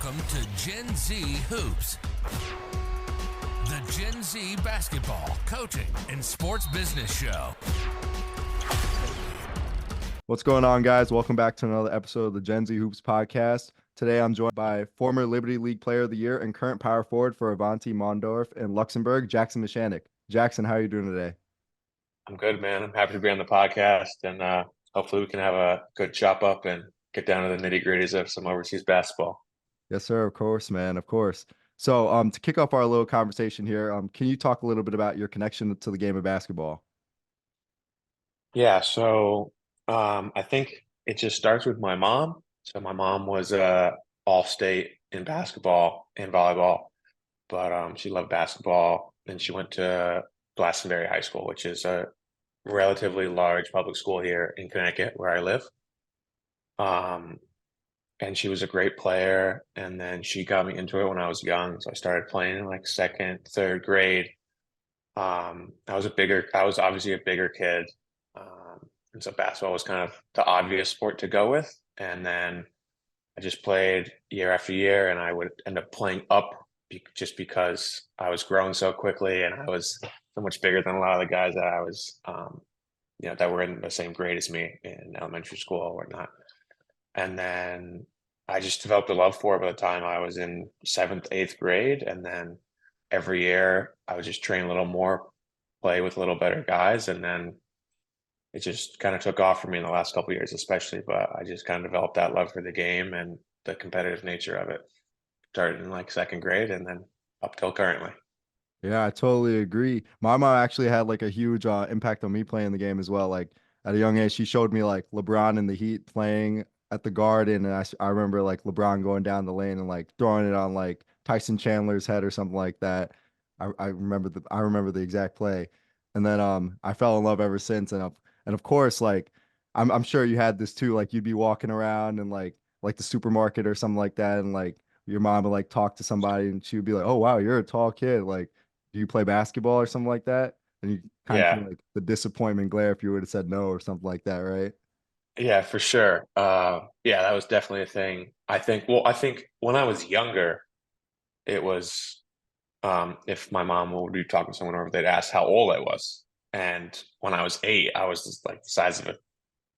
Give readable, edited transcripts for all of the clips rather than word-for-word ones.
Welcome to Gen Z Hoops, the Gen Z basketball, coaching, and sports business show. What's going on, guys? Welcome back to another episode of the Gen Z Hoops podcast. Today, I'm joined by former Liberty League Player of the Year and current power forward for Avanti Mondorf in Luxembourg, Jackson Meshanic. Jackson, how are you doing today? I'm good, man. I'm happy to be on the podcast, and hopefully we can have a good chop up and get down to the nitty-gritties of some overseas basketball. Yes, sir. Of course, man. Of course. So, to kick off our little conversation here, can you talk a little bit about your connection to the game of basketball? Yeah, so I think it just starts with my mom. So my mom was all-state in basketball and volleyball, but she loved basketball, and she went to Glastonbury High School, which is a relatively large public school here in Connecticut, where I live. And she was a great player, and then she got me into it when I was young. So I started playing in like second, third grade. I was obviously a bigger kid. And so basketball was kind of the obvious sport to go with. And then I just played year after year, and I would end up playing up just because I was growing so quickly, and I was so much bigger than a lot of the guys that I was, that were in the same grade as me in elementary school or whatnot. And then I just developed a love for it by the time I was in seventh, eighth grade. And then every year I would just train a little more, play with a little better guys. And then it just kind of took off for me in the last couple of years, especially. But I just kind of developed that love for the game and the competitive nature of it. Started in like second grade and then up till currently. Yeah, I totally agree. My mom actually had like a huge impact on me playing the game as well. Like at a young age, she showed me like LeBron in the Heat playing at the Garden, and I remember like LeBron going down the lane and like throwing it on like Tyson Chandler's head or something like that. I remember the exact play, and then I fell in love ever since. And of course, like I'm sure you had this too. Like you'd be walking around and like the supermarket or something like that, and like your mom would like talk to somebody, and she would be like, "Oh wow, you're a tall kid. Like, do you play basketball or something like that?" And you kind of Yeah. feel like the disappointment glare if you would have said no or something like that, right? Yeah, for sure. Yeah, that was definitely a thing. I think when I was younger, it was if my mom would be talking to someone or they'd ask how old I was. And when I was 8, I was just like the size of a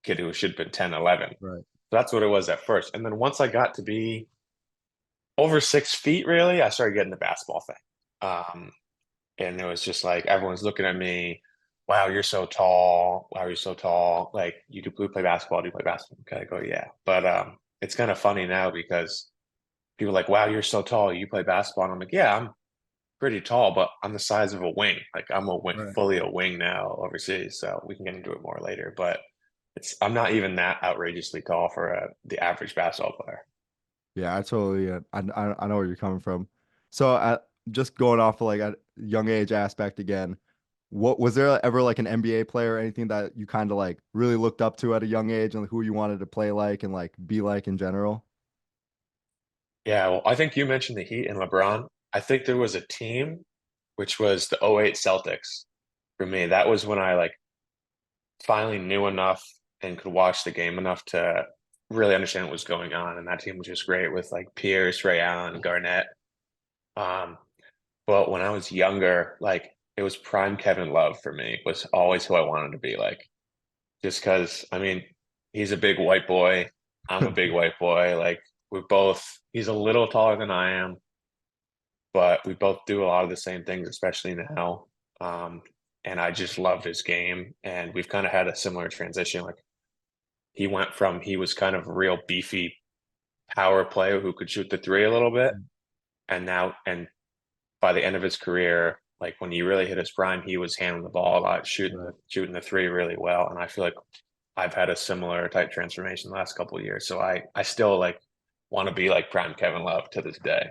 kid who should have been 10, 11. Right. So that's what it was at first. And then once I got to be over 6 feet, really, I started getting the basketball thing. And it was just like everyone's looking at me, wow, you're so tall. Wow, you're so tall. Like, you do play basketball? Do you play basketball? Okay, I go, yeah. But it's kind of funny now because people are like, wow, you're so tall. You play basketball? And I'm like, yeah, I'm pretty tall, but I'm the size of a wing. Like, I'm Right. fully a wing now overseas. So we can get into it more later. But I'm not even that outrageously tall for the average basketball player. Yeah, I totally, I know where you're coming from. So, just going off of like a young age aspect again, what was there ever like an NBA player or anything that you kind of like really looked up to at a young age and who you wanted to play like and like be like in general? Yeah, well, I think you mentioned the Heat and LeBron. I think there was a team, which was the '08 Celtics for me. That was when I like finally knew enough and could watch the game enough to really understand what was going on. And that team was just great with like Pierce, Ray Allen, Garnett. Um, but when I was younger, like it was prime Kevin Love for me, was always who I wanted to be like. Just because, I mean, he's a big white boy. I'm a big white boy. Like he's a little taller than I am, but we both do a lot of the same things, especially now. And I just love his game. And we've kind of had a similar transition. Like he was kind of a real beefy power player who could shoot the three a little bit. And by the end of his career, like when he really hit his prime, he was handling the ball a lot, shooting the three really well. And I feel like I've had a similar type transformation the last couple of years. So I still like want to be like prime Kevin Love to this day.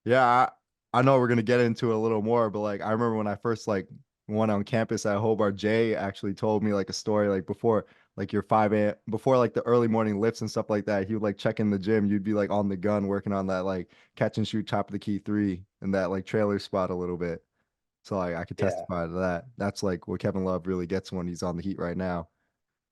Yeah, I know we're gonna get into it a little more, but like I remember when I first like went on campus at Hobart, Jay actually told me like a story like before like your 5 a.m. before like the early morning lifts and stuff like that. He would like check in the gym. You'd be like on the gun working on that like catch and shoot top of the key three and that like trailer spot a little bit. So like I could Yeah. testify to that. That's like what Kevin Love really gets when he's on the Heat right now.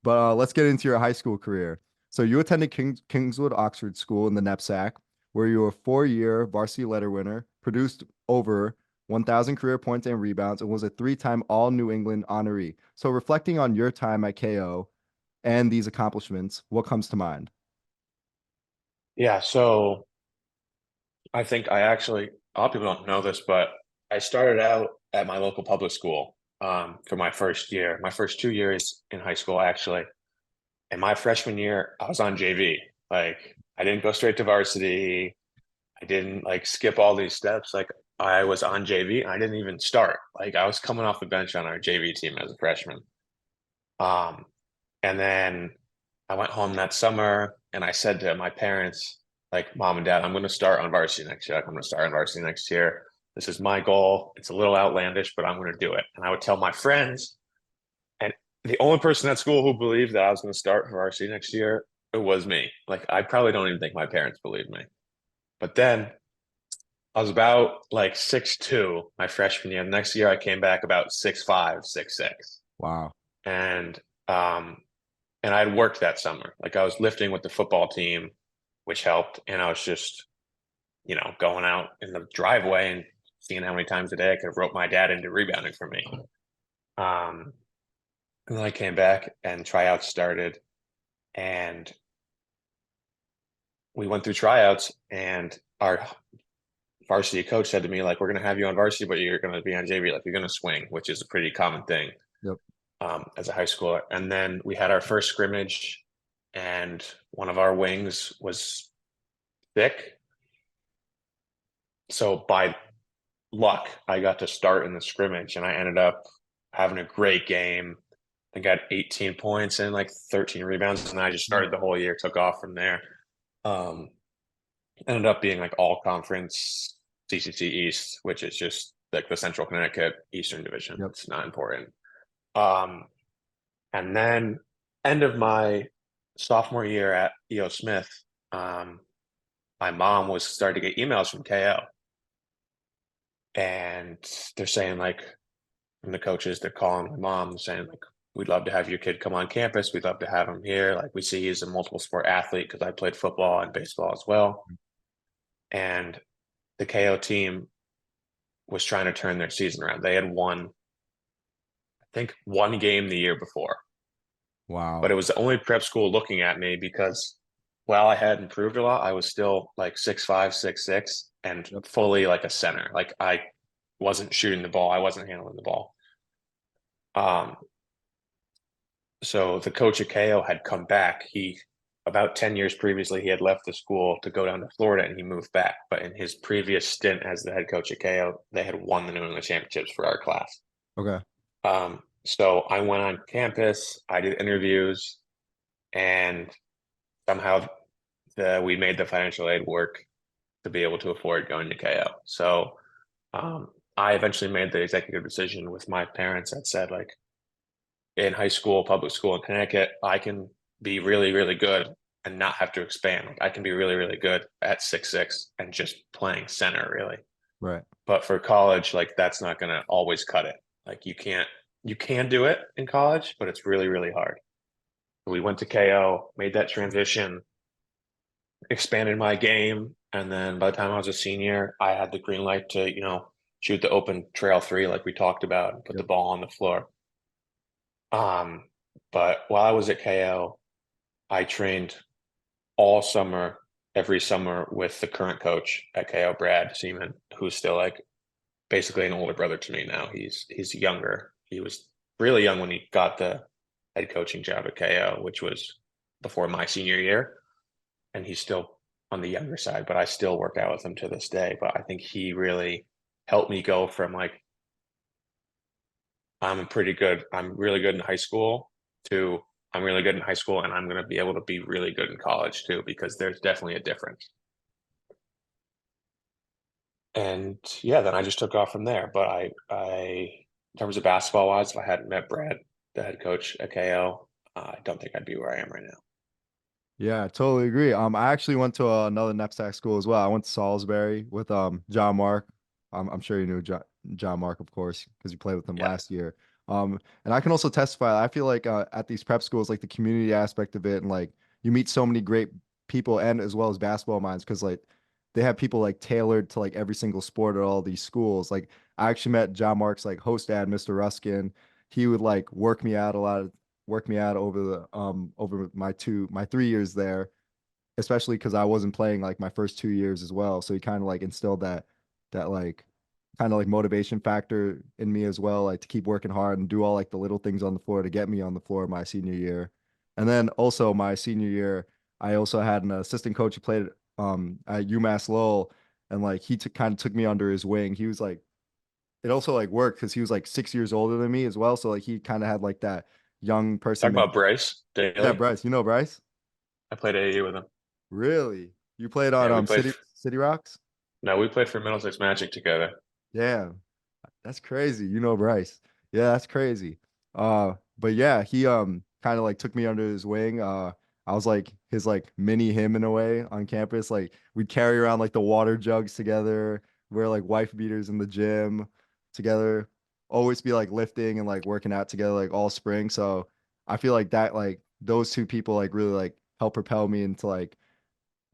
But let's get into your high school career. So you attended Kingswood Oxford School in the Knapsack, where you were a 4-year varsity letter winner, produced over 1,000 career points and rebounds, and was a 3-time All New England honoree. So reflecting on your time at KO and these accomplishments, what comes to mind? Yeah, so I think I actually, a lot of people don't know this, but I started out at my local public school for my first year, my first 2 years in high school, actually. And my freshman year, I was on JV. Like, I didn't go straight to varsity. I didn't like skip all these steps. Like, I was on JV and I didn't even start. Like, I was coming off the bench on our JV team as a freshman. Um, and then I went home that summer and I said to my parents, like, Mom and Dad, I'm going to start on varsity next year. Like, I'm going to start on varsity next year. This is my goal. It's a little outlandish, but I'm going to do it. And I would tell my friends, and the only person at school who believed that I was going to start for varsity next year, it was me. Like, I probably don't even think my parents believed me. But then I was about like 6'2" my freshman year. Next year I came back about 6'5", 6'6". Wow. And um and I'd worked that summer. Like, I was lifting with the football team, which helped. And I was just, going out in the driveway and seeing how many times a day I could have roped my dad into rebounding for me. Um, and then I came back and tryouts started, and we went through tryouts, and our varsity coach said to me, like, we're going to have you on varsity, but you're going to be on JV. Like, you're going to swing, which is a pretty common thing Yep. as a high schooler. And then we had our first scrimmage, and one of our wings was thick. So by luck, I got to start in the scrimmage, and I ended up having a great game. I got 18 points and like 13 rebounds, and I just started the whole year, took off from there. Um, Ended up being like all conference CCC East, which is just like the Central Connecticut Eastern Division. Yep. It's not important. And then end of my sophomore year at E.O. Smith, my mom was starting to get emails from KO. And they're saying, like, from the coaches, they're calling my mom saying, like, we'd love to have your kid come on campus. We'd love to have him here. Like, we see he's a multiple sport athlete, because I played football and baseball as well. And the KO team was trying to turn their season around. They had won, I think, one game the year before. Wow. But it was the only prep school looking at me, because while I had improved a lot, I was still like 6'5", 6'6", and fully like a center. Like, I wasn't shooting the ball. I wasn't handling the ball. So the coach at KO had come back. About 10 years previously, he had left the school to go down to Florida, and he moved back. But in his previous stint as the head coach at KO, they had won the New England Championships for our class. Okay. So I went on campus, I did interviews, and somehow we made the financial aid work to be able to afford going to KO. So I eventually made the executive decision with my parents that said, like, in high school, public school in Connecticut, I can be really, really good and not have to expand. Like, I can be really, really good at 6'6" and just playing center, really. Right. But for college, like, that's not going to always cut it. Like, you can do it in college, but it's really, really hard. We went to KO, made that transition, expanded my game. And then by the time I was a senior, I had the green light to, shoot the open trail three, like we talked about, and put the ball on the floor. But while I was at KO, I trained all summer, every summer, with the current coach at KO, Brad Seaman, who's still like basically an older brother to me now. He's younger. He was really young when he got the head coaching job at KO, which was before my senior year. And he's still on the younger side, but I still work out with him to this day. But I think he really helped me go from like, I'm really good in high school, to I'm really good in high school and I'm going to be able to be really good in college too, because there's definitely a difference. And yeah, then I just took off from there. But in terms of basketball wise, if I hadn't met Brad, the head coach at KO, I don't think I'd be where I am right now. Yeah, I totally agree. I actually went to another NEPSAC school as well. I went to Salisbury with John Mark. I'm sure you knew John Mark, of course, because you played with him last year. And I can also testify. I feel like at these prep schools, like the community aspect of it, and like you meet so many great people, and as well as basketball minds, because like they have people like tailored to like every single sport at all these schools. Like I actually met John Mark's like host dad, Mr. Ruskin. He would like work me out over my 3 years there, especially because I wasn't playing like my first 2 years as well. So he kind of like instilled that like kind of like motivation factor in me as well, like to keep working hard and do all like the little things on the floor to get me on the floor my senior year. And then also my senior year, I also had an assistant coach who played at UMass Lowell, and like he kind of took me under his wing. He was like, it also like worked because he was like 6 years older than me as well. So like he kind of had like that young person. Talking about Bryce Yeah, Daly. Bryce. You know Bryce? I played AAU with him. Really? You played Yeah, on we played. City Rocks? No, we played for Middlesex Magic together. Yeah, that's crazy. You know Bryce. Yeah, that's crazy. But yeah, he kind of like took me under his wing. I was like his like mini him in a way on campus. Like we'd carry around like the water jugs together, wear like wife beaters in the gym together, always be like lifting and like working out together like all spring. So I feel like that like those two people like really like help propel me into like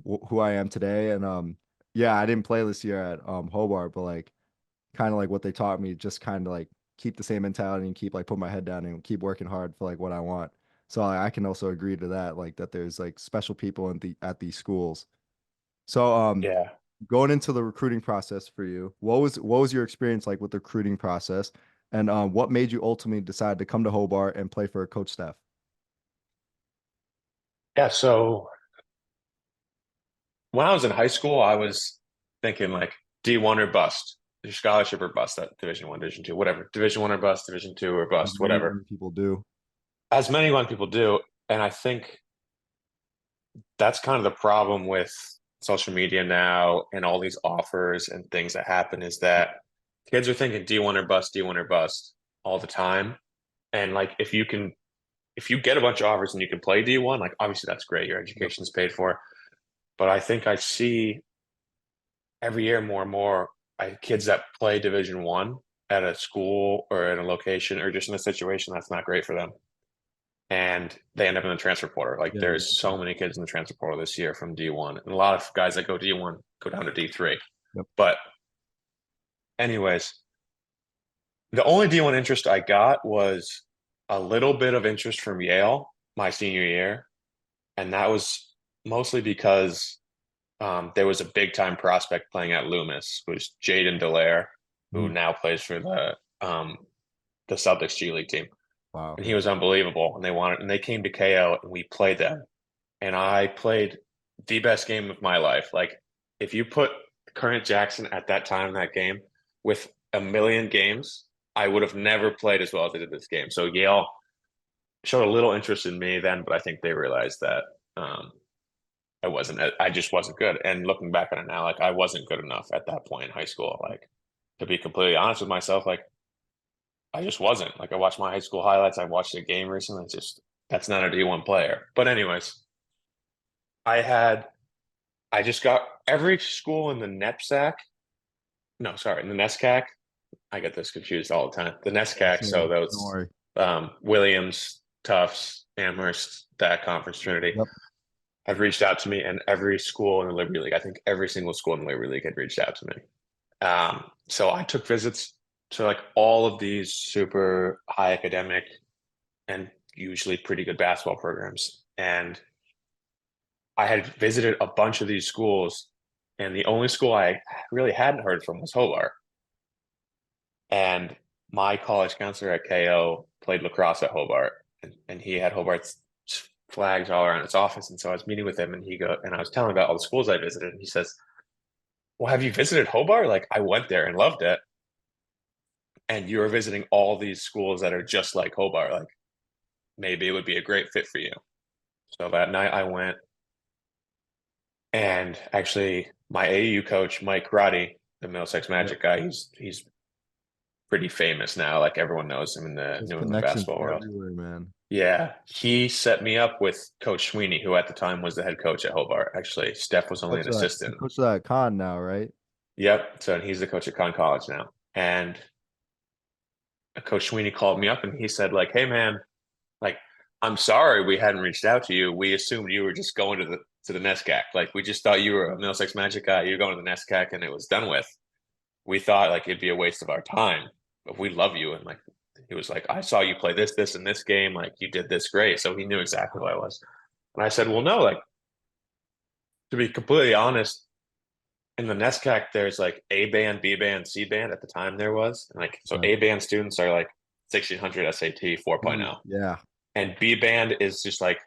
who I am today. And yeah, I didn't play this year at Hobart, but like kind of like what they taught me, just kind of like keep the same mentality and keep like put my head down and keep working hard for like what I want. So I can also agree to that, like that there's like special people at these schools. So Yeah. going into the recruiting process for you, what was your experience like with the recruiting process, and what made you ultimately decide to come to Hobart and play for Coach Steph? Yeah. So when I was in high school, I was thinking like D1 or bust, your scholarship or bust at Division 1, Division 2, whatever. Division 1 or bust, Division 2 or As bust, many whatever. young people do. As many young people do. And I think that's kind of the problem with social media now and all these offers and things that happen is that kids are thinking D1 or bust, D1 or bust all the time. And like if you get a bunch of offers and you can play D1, like obviously that's great. Your Yep. education is paid for. But I think I see every year more and more kids that play Division 1 at a school or at a location or just in a situation that's not great for them. And they end up in the transfer portal. Like Yeah, there's exactly. so many kids in the transfer portal this year from D1. And a lot of guys that go D1 go down to D3. Yep. But anyways, the only D1 interest I got was a little bit of interest from Yale my senior year. And that was mostly because there was a big time prospect playing at Loomis, who's Jaden Delaire, who Mhm. now plays for the Celtics G League team. Wow. And he was unbelievable. And they came to KO and we played them. And I played the best game of my life. Like if you put current Jackson at that time in that game with a million games, I would have never played as well as I did this game. So Yale showed a little interest in me then, but I think they realized that um, I just wasn't good. And looking back on it now, like I wasn't good enough at that point in high school. Like to be completely honest with myself, like I just wasn't. Like I watched my high school highlights. I watched a game recently. It's just that's not a D1 player. But anyways, I had I just got every school in the NEPSAC. No, sorry, in the NESCAC. I get this confused all the time. The NESCAC. So Same. Don't those worry. Williams, Tufts, Amherst, that conference Trinity Yep. have reached out to me, and every school in the Liberty League, I think every single school in the Liberty League had reached out to me. So I took visits to like all of these super high academic and usually pretty good basketball programs. And I had visited a bunch of these schools, and the only school I really hadn't heard from was Hobart. And my college counselor at KO played lacrosse at Hobart, and he had Hobart's flags all around his office. And so I was meeting with him, and I was telling him about all the schools I visited, and he says, "Well, have you visited Hobart? Like I went there and loved it, and you're visiting all these schools that are just like Hobart. Like maybe it would be a great fit for you." So that night I went, and actually my AU coach Mike Roddy, the Middlesex Yep. Magic guy, he's pretty famous now. Like everyone knows him in the There's New England connections basketball world. everywhere, man. Yeah, he set me up with Coach Sweeney, who at the time was the head coach at Hobart. Actually, Steph was only an He assistant. coached that con now, right? Yep. So he's the coach at Conn College now. And Coach Sweeney called me up and he said, like, "Hey man, like, I'm sorry we hadn't reached out to you. We assumed you were just going to to the NESCAC. Like we just thought you were a Middlesex Magic guy. You're going to the NESCAC and it was done with. We thought like it'd be a waste of our time, but we love you. And like he was like, I saw you play this, this, and this game. Like you did this great. So he knew exactly who I was. And I said, well, no, like to be completely honest, in the NESCAC, there's like A band, B band, C band at the time there was. And like so Right. A band students are like 1600 SAT 4.0. Yeah. And B band is just like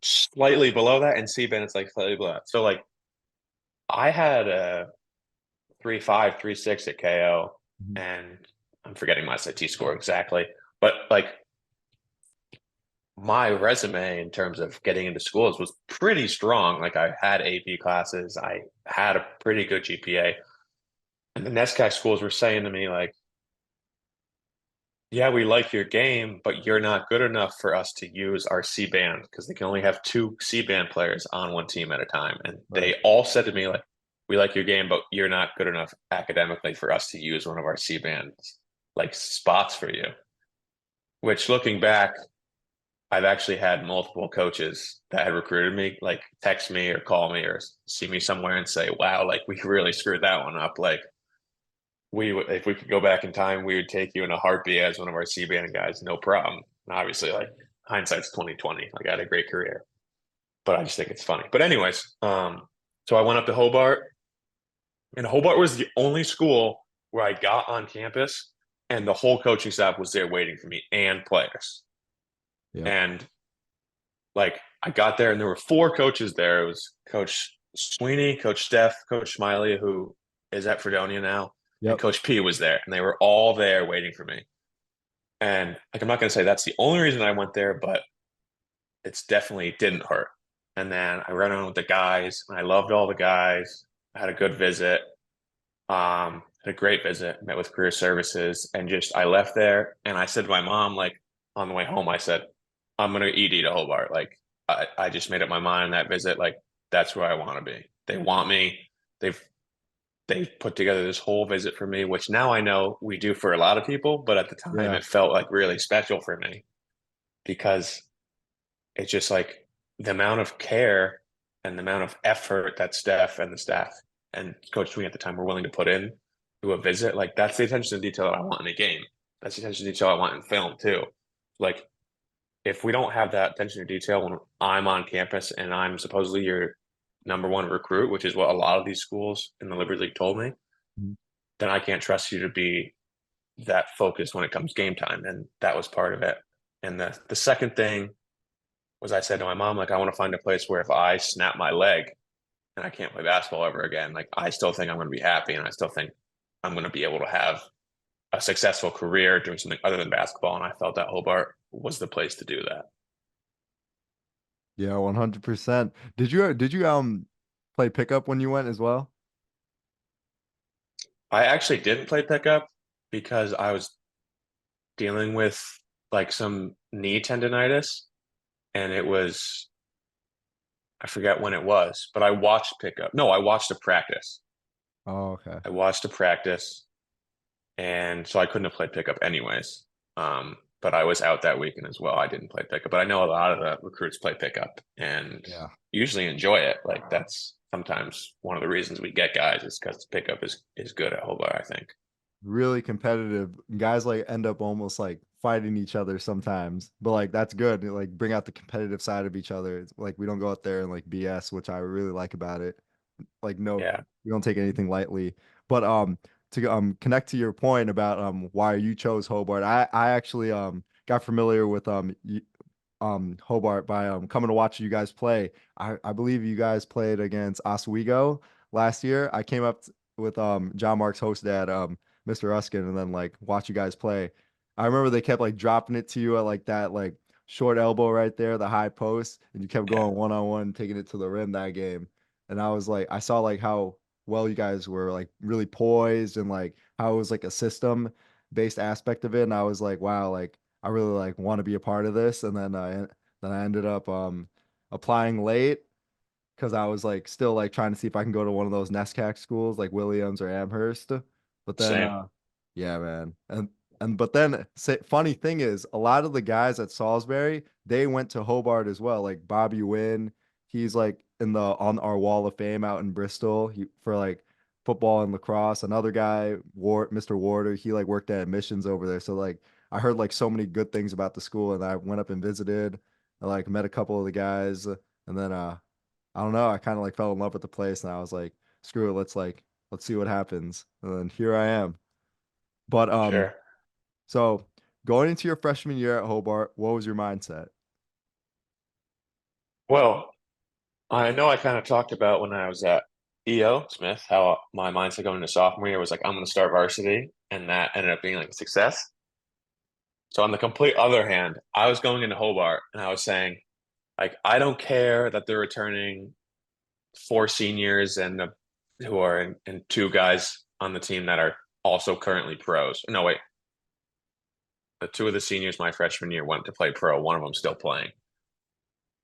slightly below that, and C band is like slightly below that. So like I had a 3.5, 3.6 at KO, Mhm. and I'm forgetting my SAT score exactly, but like my resume in terms of getting into schools was pretty strong. Like I had AP classes, I had a pretty good GPA, and the NESCAC schools were saying to me like, yeah, we like your game, but you're not good enough for us to use our C band because they can only have 2 C band players on one team at a time. And Right. they all said to me, like, we like your game, but you're not good enough academically for us to use one of our C bands like spots for you. Which looking back, I've actually had multiple coaches that had recruited me, like text me or call me or see me somewhere and say, wow, like we really screwed that one up. Like if we could go back in time, we would take you in a heartbeat as one of our C band guys, no problem. And obviously, like hindsight's 2020. Like I had a great career, but I just think it's funny. But anyways, so I went up to Hobart, and Hobart was the only school where I got on campus, and the whole coaching staff was there waiting for me and players. Yeah. And like I got there, and there were 4 coaches there. It was Coach Sweeney, Coach Steph, Coach Smiley, who is at Fredonia now, and Yep. Coach P was there, and they were all there waiting for me. And like I'm not going to say that's the only reason I went there, but it's definitely didn't hurt. And then I ran on with the guys, and I loved all the guys. I had a good visit, had a great visit. Met with career services, and just I left there, and I said to my mom, like on the way home, I said, "I'm going to ED to Hobart." Like I just made up my mind that visit. Like that's where I want to be. They want me. They've they've put together this whole visit for me, which now I know we do for a lot of people, but at the time Yeah. it felt like really special for me because it's just like the amount of care and the amount of effort that Steph and the staff and Coach Sweeney at the time were willing to put in to a visit. Like that's the attention to detail that I want in a game. That's the attention to detail I want in film too. Like if we don't have that attention to detail when I'm on campus and I'm supposedly your number one recruit, which is what a lot of these schools in the Liberty League told me, Mhm. then I can't trust you to be that focused when it comes game time. And that was part of it. And the second thing was I said to my mom, like, I want to find a place where if I snap my leg and I can't play basketball ever again, like I still think I'm going to be happy and I still think I'm going to be able to have a successful career doing something other than basketball. And I felt that Hobart was the place to do that. Yeah, 100%. Did you play pickup when you went as well? I actually didn't play pickup because I was dealing with like some knee tendonitis and it was I forget when it was, but I watched pickup. No, I watched a practice. Oh, okay. I watched a practice, and so I couldn't have played pickup anyways. But I was out that weekend as well. I didn't play pickup, but I know a lot of the recruits play pickup and Yeah. usually enjoy it. Like that's sometimes one of the reasons we get guys is because pickup is good at Hobart, I think. Really competitive. Guys like end up almost like fighting each other sometimes, but like that's good. Like bring out the competitive side of each other. It's like we don't go out there and like BS, which I really like about it. Like no, Yeah. we don't take anything lightly. But to connect to your point about why you chose Hobart, I actually got familiar with Hobart by coming to watch you guys play. I believe you guys played against Oswego last year. I came up with John Mark's host dad, Mr. Ruskin, and then like watch you guys play. I remember they kept like dropping it to you at like that like short elbow right there, the high post, and you kept Yeah. going one on one, taking it to the rim that game. And I was like, I saw like how well you guys were like really poised and like how it was like a system based aspect of it. And I was like, wow, like I really like want to be a part of this. And then I ended up applying late because I was like still like trying to see if I can go to one of those NESCAC schools like Williams or Amherst. But then Same. yeah, man. And but then funny thing is a lot of the guys at Salisbury, they went to Hobart as well, like Bobby Wynn He's like on our wall of fame out in Bristol. For like football and lacrosse. Another guy, Mr. Warder, he like worked at admissions over there. So like I heard like so many good things about the school, and I went up and visited. I like met a couple of the guys, and then I don't know, I kind of like fell in love with the place, and I was like, screw it, let's see what happens. And then here I am. But Sure. so going into your freshman year at Hobart, what was your mindset? Well, I know I kind of talked about when I was at EO Smith how my mindset going into sophomore year was like I'm going to start varsity, and that ended up being like a success. So on the complete other hand, I was going into Hobart and I was saying like I don't care that they're returning four seniors and who are and two guys on the team that are also currently pros. No, wait, the two of the seniors my freshman year went to play pro. One of them still playing.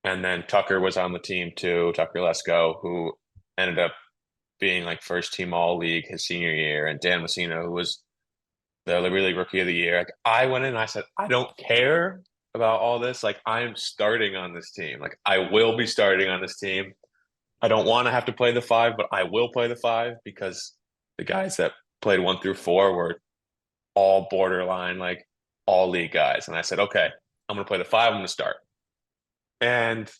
And then Tucker was on the team too, Tucker Lesko, who ended up being like first team all league his senior year, and Dan Messina, who was the Liberty League Rookie of the Year. Like, I went in and I said, I don't care about all this. Like, I'm starting on this team. Like, I will be starting on this team. I don't want to have to play the five, but I will play the five because the guys that played 1 through 4 were all borderline, like all league guys. And I said, okay, I'm going to play the five. I'm going to start. And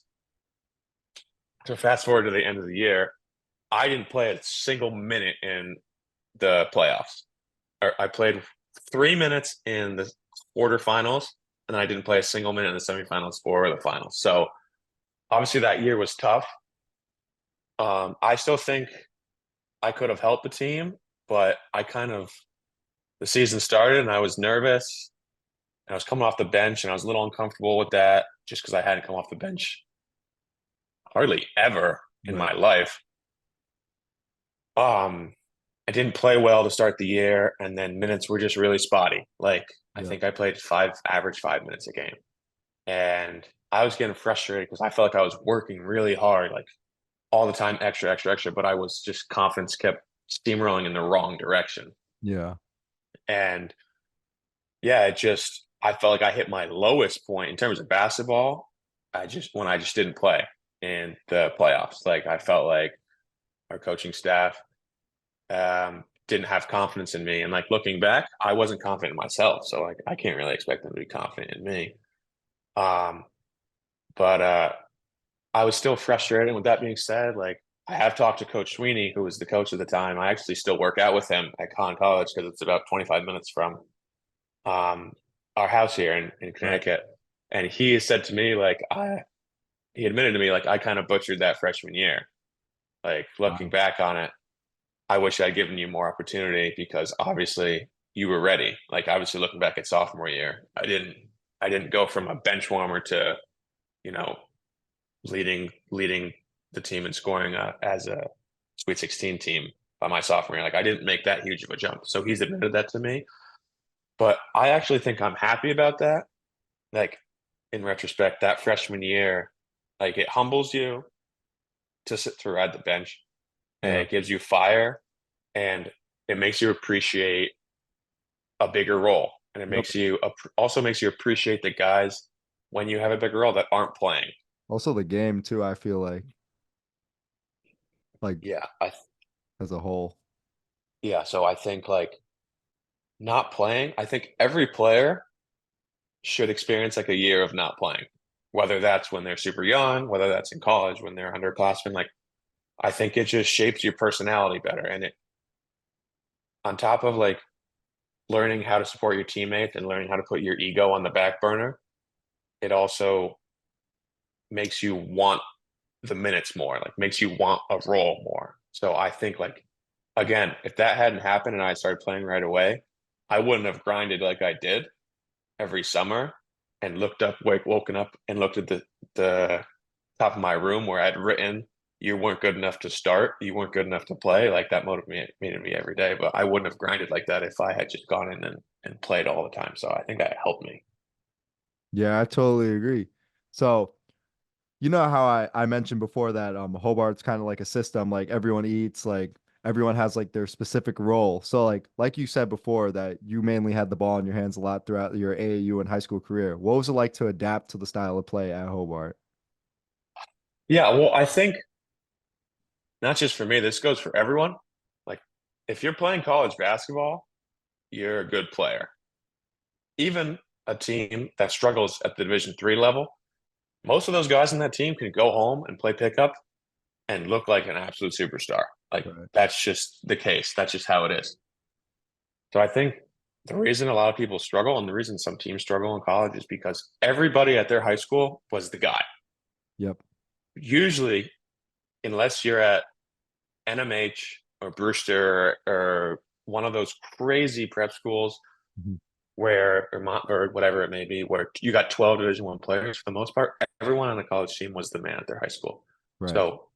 to fast forward to the end of the year, I didn't play a single minute in the playoffs. I played 3 minutes in the quarterfinals, and then I didn't play a single minute in the semifinals or the finals. So obviously that year was tough. I still think I could have helped the team, but the season started and I was nervous, and I was coming off the bench and I was a little uncomfortable with that just because I hadn't come off the bench hardly ever in Right. my life. I didn't play well to start the year, and then minutes were just really spotty. Like I Yeah. think I played average 5 minutes a game, and I was getting frustrated because I felt like I was working really hard, like all the time, extra, extra, extra. But I was just confidence kept steamrolling in the wrong direction, Yeah. and yeah, I felt like I hit my lowest point in terms of basketball. When I just didn't play in the playoffs. Like I felt like our coaching staff didn't have confidence in me. And like looking back, I wasn't confident in myself. So like I can't really expect them to be confident in me. Um, but I was still frustrated. With that being said, like I have talked to Coach Sweeney, who was the coach at the time. I actually still work out with him at Conn College because it's about 25 minutes from um, our house here in Right. Connecticut. And he said to me, like, he admitted to me, like, I kind of butchered that freshman year. Like, looking Wow. back on it, I wish I'd given you more opportunity because obviously you were ready. Like obviously looking back at sophomore year, I didn't go from a bench warmer to, you know, leading the team in scoring as a Sweet 16 team by my sophomore year. Like I didn't make that huge of a jump. So he's admitted that to me. But I actually think I'm happy about that. Like in retrospect, that freshman year, like it humbles you to sit to ride the bench, and Yeah. it gives you fire, and it makes you appreciate a bigger role, and it Yep. makes you also makes you appreciate the guys when you have a bigger role that aren't playing. Also the game too, I feel like Yeah, as a whole. so I think like not playing. I think every player should experience like a year of not playing, whether that's when they're super young, whether that's in college when they're underclassmen. Like I think it just shapes your personality better, and it on top of like learning how to support your teammates and learning how to put your ego on the back burner, it also makes you want the minutes more, like makes you want a role more. So I think like again, if that hadn't happened and I started playing right away, I wouldn't have grinded like I did every summer and woken up and looked at the top of my room where I'd written you weren't good enough to start, you weren't good enough to play. Like that motivated me every day. But I wouldn't have grinded like that if I had just gone in and played all the time. So I think that helped me. Yeah, I totally agree. So you know how I mentioned before that Hobart's kind of like a system, like everyone eats, like everyone has like their specific role. So like you said before that you mainly had the ball in your hands a lot throughout your AAU and high school career. What was it like to adapt to the style of play at Hobart? Yeah, well, I think not just for me, this goes for everyone. Like, if you're playing college basketball, you're a good player. Even a team that struggles at the Division 3 level, most of those guys in that team can go home and play pickup and look like an absolute superstar. Like, Right. that's just the case. That's just how it is. So I think the reason a lot of people struggle and the reason some teams struggle in college is because everybody at their high school was the guy. Yep. Usually, unless you're at NMH or Brewster or one of those crazy prep schools Mhm. where or whatever it may be, where you got 12 Division 1 players for the most part, everyone on the college team was the man at their high school. Right. So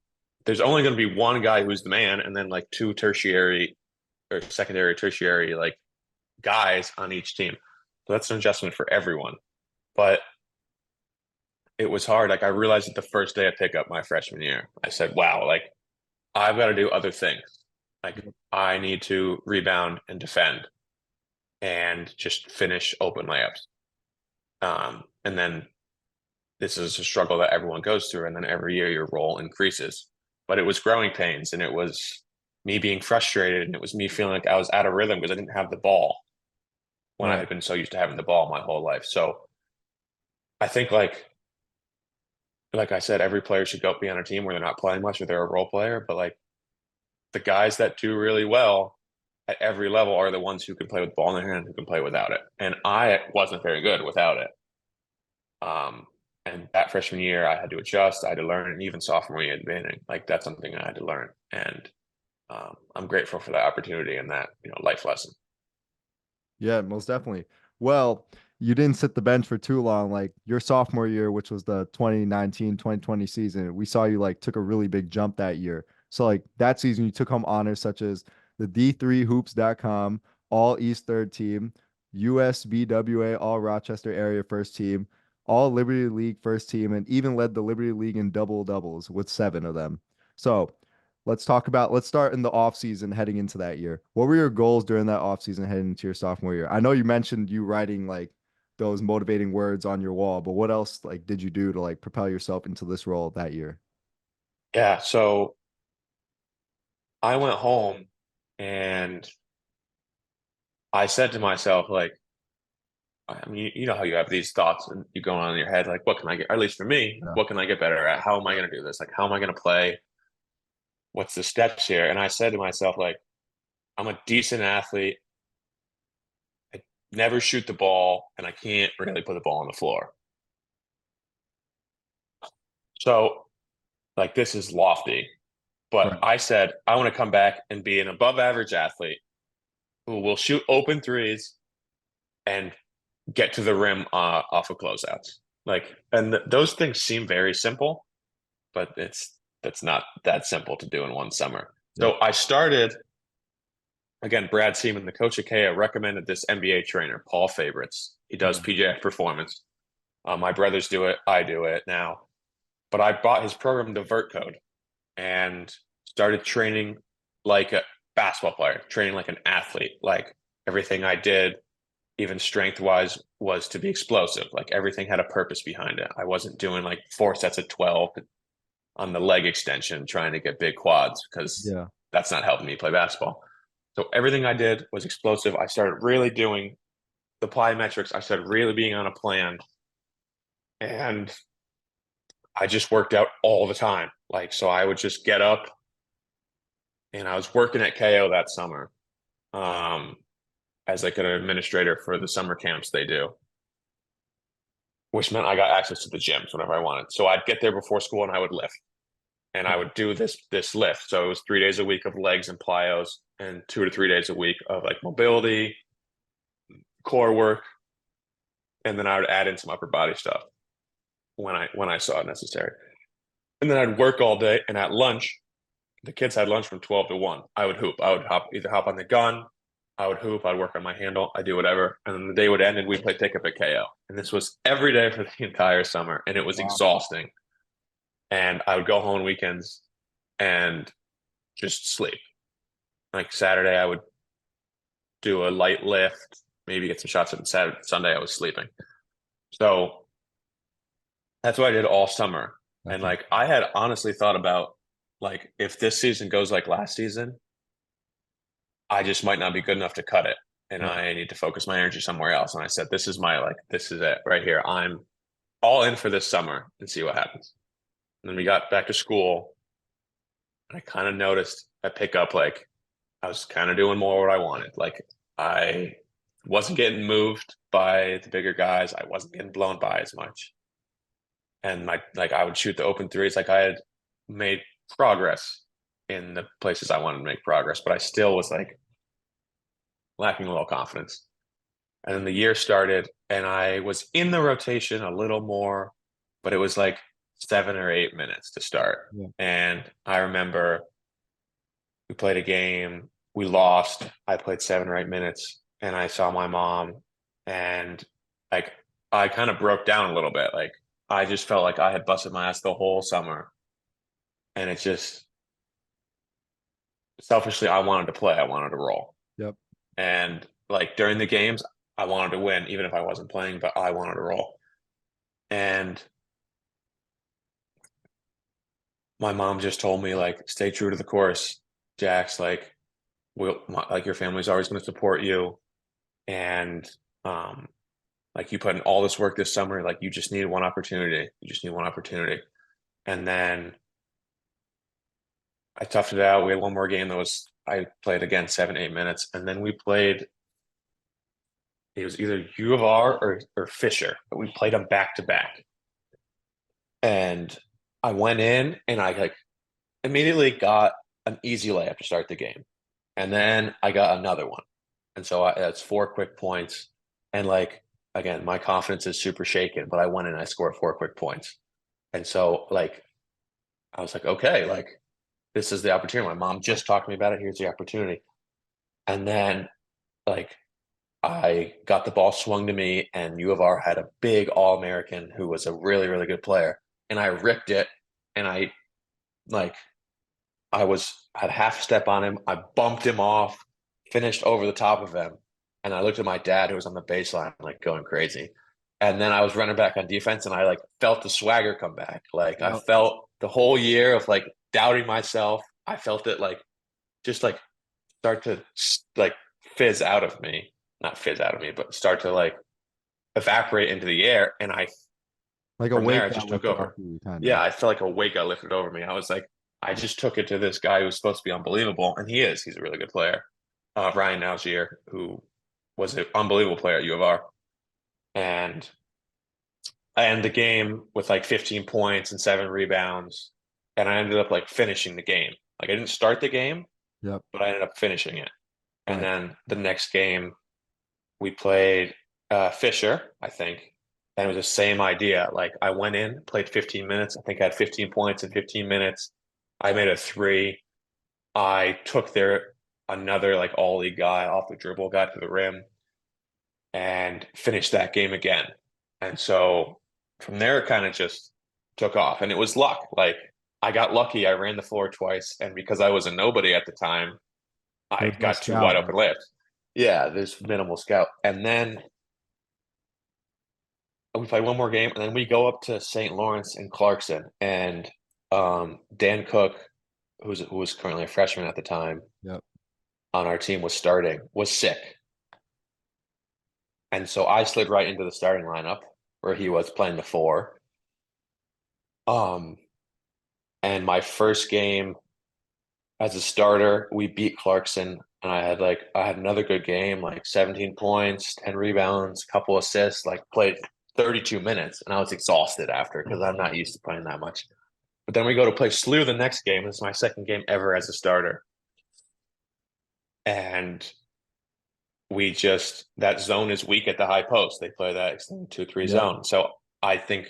there's only going to be one guy who's the man, and then like two tertiary or secondary, tertiary like guys on each team. So that's an adjustment for everyone. But it was hard. Like I realized it the first day I pick up my freshman year. I said, wow, like I've got to do other things. Like Yep. I need to rebound and defend and just finish open layups. And then this is a struggle that everyone goes through. And then every year your role increases. But it was growing pains and it was me being frustrated and it was me feeling like I was out of rhythm because I didn't have the ball when I Right. had been so used to having the ball my whole life. So I think like I said, every player should go be on a team where they're not playing much or they're a role player. But like the guys that do really well at every level are the ones who can play with the ball in their hand, who can play without it. And I wasn't very good without it. And that freshman year, I had to adjust. I had to learn, and even sophomore year, admitting like that's something I had to learn. And I'm grateful for that opportunity and that life lesson. Yeah, most definitely. Well, you didn't sit the bench for too long. Like your sophomore year, which was the 2019-2020 season, we saw you like took a really big jump that year. So like that season you took home honors such as the D3hoops.com All East third team, USBWA All Rochester area first team, All Liberty League first team, and even led the Liberty League in double doubles with 7 of them. So let's start in the off season heading into that year. What were your goals during that off season heading into your sophomore year? I know you mentioned you writing like those motivating words on your wall, but what else like did you do to like propel yourself into this role that year? Yeah. So I went home and I said to myself, like, I mean, you know how you have these thoughts and you go on in your head, like, what can I get, or at least for me, Yeah. what can I get better at? How am I going to do this? Like, how am I going to play? What's the steps here? And I said to myself, like, I'm a decent athlete. I never shoot the ball, and I can't really put the ball on the floor. So, like, this is lofty. But Right. I said, I want to come back and be an above average athlete who will shoot open threes and get to the rim off of closeouts. Like, and those things seem very simple, but that's not that simple to do in one summer. Yep. So I started again. Brad Seaman, the coach at KO, recommended this NBA trainer, Paul Favorites. He does Yeah. PJF Performance. My brothers do it. I do it now. But I bought his program, the Vert Code, and started training like a basketball player, training like an athlete. Like everything I did, even strength wise, was to be explosive. Like everything had a purpose behind it. I wasn't doing like 4 sets of 12 on the leg extension trying to get big quads because Yeah. that's not helping me play basketball. So everything I did was explosive. I started really doing the plyometrics. I started really being on a plan. And I just worked out all the time. Like, so I would just get up and I was working at KO that summer as like an administrator for the summer camps they do, which meant I got access to the gyms whenever I wanted. So I'd get there before school and I would lift and I would do this lift. So it was 3 days a week of legs and plyos and 2 to 3 days a week of like mobility, core work, and then I would add in some upper body stuff when I saw it necessary. And then I'd work all day and at lunch the kids had lunch from 12 to 1. I would hoop. I would either hop on the gun, I would hoop, I'd work on my handle, I'd do whatever. And then the day would end and we'd play pickup at KO. And this was every day for the entire summer. And it was Wow. exhausting. And I would go home on weekends and just sleep. Like Saturday, I would do a light lift, maybe get some shots up. And Saturday, Sunday, I was sleeping. So that's what I did all summer. And Gotcha. like I had honestly thought about like if this season goes like last season, I just might not be good enough to cut it. And Yep. I need to focus my energy somewhere else. And I said, this is it right here. I'm all in for this summer and see what happens. And then we got back to school. And I kind of noticed I pick up like I was kind of doing more what I wanted. Like I wasn't getting moved by the bigger guys. I wasn't getting blown by as much. And I would shoot the open threes. Like I had made progress in the places I wanted to make progress, but I still was like lacking a little confidence. And then the year started and I was in the rotation a little more, but it was like 7 or 8 minutes to start. Yeah. And I remember we played a game, we lost. I played 7 or 8 minutes and I saw my mom and like I kind of broke down a little bit. Like I just felt like I had busted my ass the whole summer. And it just selfishly, I wanted to play. I wanted to roll. Yep. And like during the games, I wanted to win, even if I wasn't playing, but I wanted to roll. And my mom just told me, like, stay true to the course, Jax. Like, like your family's always going to support you. And like you put in all this work this summer, like you just need one opportunity. You just need one opportunity. And then I toughed it out. We had one more game I played again 7, 8 minutes. And then we played, it was either U of R or Fisher, but we played them back to back. And I went in and I like immediately got an easy layup to start the game. And then I got another one. And so that's 4 quick points. And like, again, my confidence is super shaken, but I went in and I scored 4 quick points. And so like, I was like, okay, like this is the opportunity. My mom just talked to me about it. Here's the opportunity. And then like I got the ball swung to me and U of R had a big All-American who was a really, really good player. And I ripped it and I like had half step on him. I bumped him off, finished over the top of him. And I looked at my dad who was on the baseline, like going crazy. And then I was running back on defense and I like felt the swagger come back. Like I felt the whole year of like doubting myself. I felt it like just like start to like fizz out of me. Not fizz out of me, but start to like evaporate into the air. And Like a from there, weight I got just took lifted over. off you, kind of. Yeah, I felt like a weight got lifted over me. I was like, I just took it to this guy who's supposed to be unbelievable, and he is. He's a really good player. Ryan Nauzier, who was an unbelievable player at U of R. And I ended the game with like 15 points and 7 rebounds. And I ended up like finishing the game. Like I didn't start the game, Yep. but I ended up finishing it. And Right. then the next game, we played Fisher, I think. And it was the same idea. Like I went in, played 15 minutes. I think I had 15 points in 15 minutes. I made a three. I took another like all league guy off the dribble, got to the rim, and finished that game again. And so from there, it kind of just took off. And it was luck. Like I got lucky. I ran the floor twice. And because I was a nobody at the time, I There's no got 2 wide scout. open layups. Yeah, there's minimal scout. And then we play one more game, and then we go up to St. Lawrence and Clarkson. And Dan Cook, who was currently a freshman at the time Yep. on our team, was sick. And so I slid right into the starting lineup where he was playing the 4. And my first game as a starter, we beat Clarkson, and I had another good game, like 17 points, 10 rebounds, couple assists, like played 32 minutes, and I was exhausted after because I'm not used to playing that much. But then we go to play SLU the next game. It's my second game ever as a starter. And that zone is weak at the high post. They play that extended 2-3 zone. So I think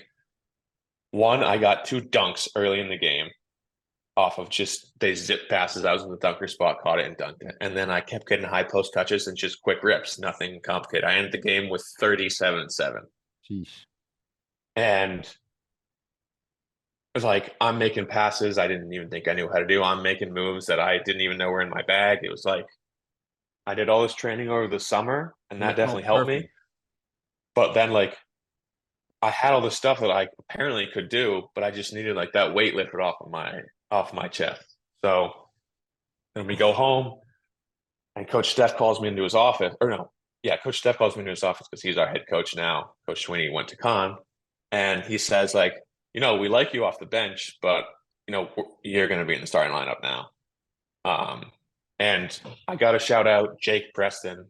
I got 2 dunks early in the game off of they zip passes. I was in the dunker spot, caught it and dunked it. And then I kept getting high post touches and just quick rips, nothing complicated. I ended the game with 37-7. Sheesh. And it was like, I'm making passes I didn't even think I knew how to do. I'm making moves that I didn't even know were in my bag. It was like, I did all this training over the summer, and that definitely helped me. But then, like, I had all the stuff that I apparently could do, but I just needed like that weight lifted off my chest. So then we go home, and Coach Steph calls me into his office, or no, yeah, Coach Steph calls me into his office because he's our head coach now. Coach Sweeney went to con, and he says like, we like you off the bench, but you're going to be in the starting lineup now. And I got to shout out Jake Preston,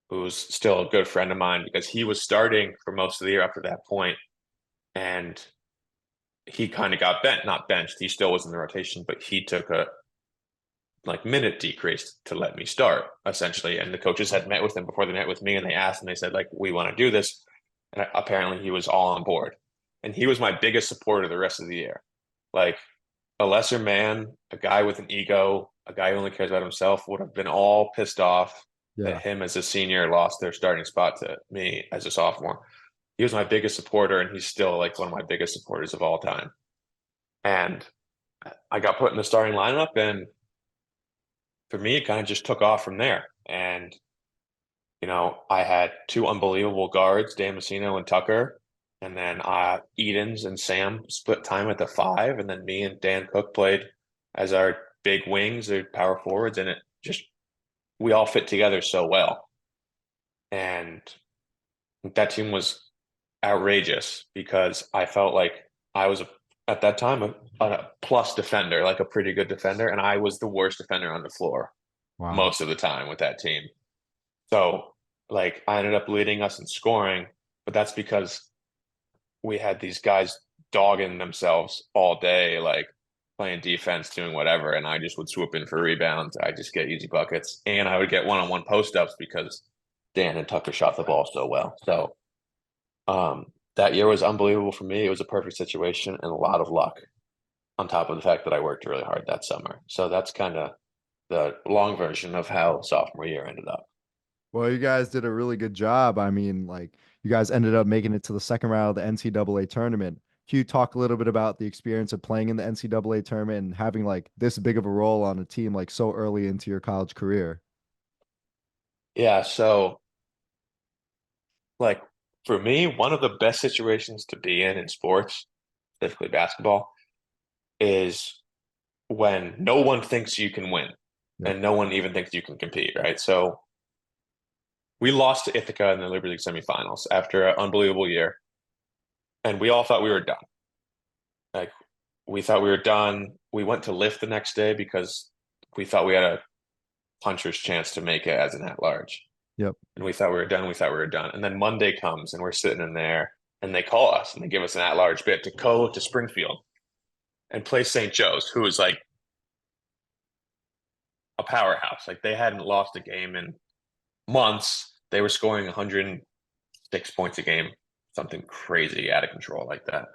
who's still a good friend of mine, because he was starting for most of the year up to that point, and he kind of got not benched. He still was in the rotation, but he took a minute decrease to let me start, essentially. And the coaches had met with him before they met with me, and they asked, and they said, like, we want to do this. And apparently he was all on board. And he was my biggest supporter the rest of the year. Like, a lesser man, a guy with an ego, a guy who only cares about himself would have been all pissed off that him as a senior lost their starting spot to me as a sophomore. He was my biggest supporter, and he's still like one of my biggest supporters of all time. And I got put in the starting lineup, and for me, it kind of just took off from there. And, I had two unbelievable guards, Dan Messino and Tucker. And then Edens and Sam split time at the 5. And then me and Dan Cook played as our big wings or power forwards. And we all fit together so well. And that team was outrageous because I felt like I was, at that time, a plus defender, like a pretty good defender. And I was the worst defender on the floor most of the time with that team. So, like, I ended up leading us in scoring, but that's because we had these guys dogging themselves all day, like playing defense, doing whatever. And I just would swoop in for rebounds. I just get easy buckets. And I would get one-on-one post-ups because Dan and Tucker shot the ball so well. So that year was unbelievable for me. It was a perfect situation and a lot of luck on top of the fact that I worked really hard that summer. So that's kind of the long version of how sophomore year ended up. Well, you guys did a really good job. I mean, like, you guys ended up making it to the second round of the NCAA tournament. Can you talk a little bit about the experience of playing in the NCAA tournament and having like this big of a role on a team like so early into your college career? Yeah, so like for me, one of the best situations to be in sports, specifically basketball, is when no one thinks you can win and no one even thinks you can compete, right? So we lost to Ithaca in the Liberty League semifinals after an unbelievable year, and we all thought we were done. Like, we thought we were done. We went to lift the next day because we thought we had a puncher's chance to make it as an at-large. Yep. And we thought we were done. We thought we were done. And then Monday comes, and we're sitting in there, and they call us, and they give us an at-large bid to go to Springfield and play St. Joe's, who is like a powerhouse. Like, they hadn't lost a game in months. They were scoring 106 points a game, something crazy out of control like that.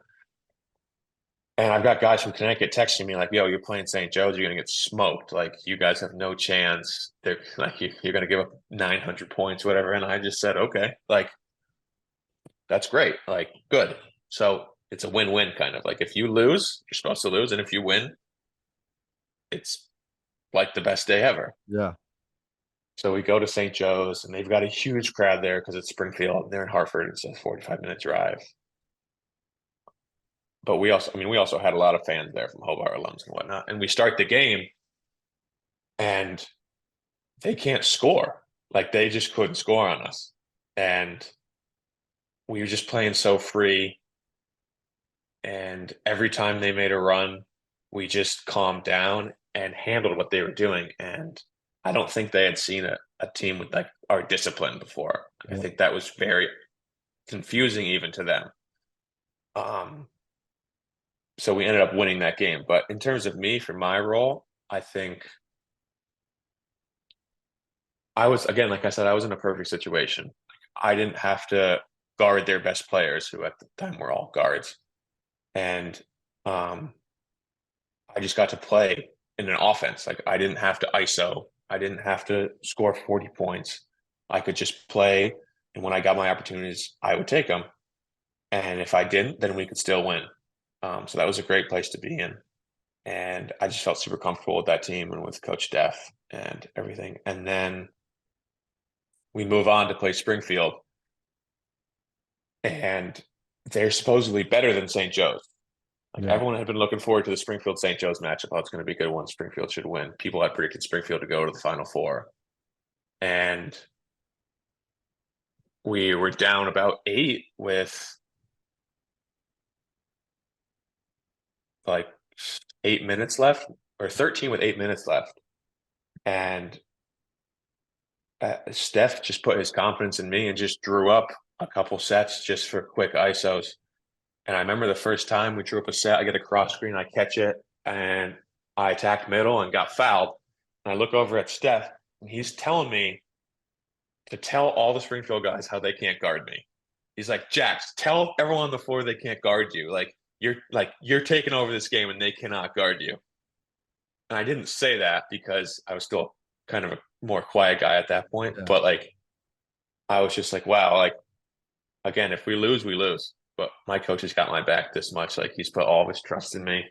And I've got guys from Connecticut texting me like, "Yo, you're playing St. Joe's. You're gonna get smoked. Like, you guys have no chance. They're like, you're gonna give up 900 points, whatever." And I just said, "Okay, like, that's great. Like, good." So it's a win-win kind of. Like, if you lose, you're supposed to lose, and if you win, it's like the best day ever. Yeah. So we go to St. Joe's, and they've got a huge crowd there because it's Springfield. They're in Hartford. It's a 45-minute drive. But we also had a lot of fans there from Hobart alums and whatnot. And we start the game, and they can't score. Like, they just couldn't score on us. And we were just playing so free. And every time they made a run, we just calmed down and handled what they were doing. And I don't think they had seen a team with like our discipline before. I think that was very confusing even to them. So we ended up winning that game. But in terms of me, for my role, I think I was, again, like I said, I was in a perfect situation. I didn't have to guard their best players, who at the time were all guards. And I just got to play in an offense. Like, I didn't have to ISO. I didn't have to score 40 points. I could just play. And when I got my opportunities, I would take them. And if I didn't, then we could still win. So that was a great place to be in. And I just felt super comfortable with that team and with Coach Def and everything. And then we move on to play Springfield. And they're supposedly better than St. Joe's. Like Yeah. everyone had been looking forward to the Springfield St. Joe's matchup. Oh, it's going to be a good one. Springfield should win. People had predicted Springfield to go to the Final Four. And we were down about 8 with like 8 minutes left, or 13 with 8 minutes left. And Steph just put his confidence in me and just drew up a couple sets just for quick ISOs. And I remember the first time we drew up a set, I get a cross screen, I catch it, and I attacked middle and got fouled. And I look over at Steph, and he's telling me to tell all the Springfield guys how they can't guard me. He's like, Jax, tell everyone on the floor they can't guard you. You're taking over this game and they cannot guard you. And I didn't say that because I was still kind of a more quiet guy at that point. Yeah. But like, I was just like, wow, like, again, if we lose, we lose. But my coach has got my back this much. Like, he's put all of his trust in me.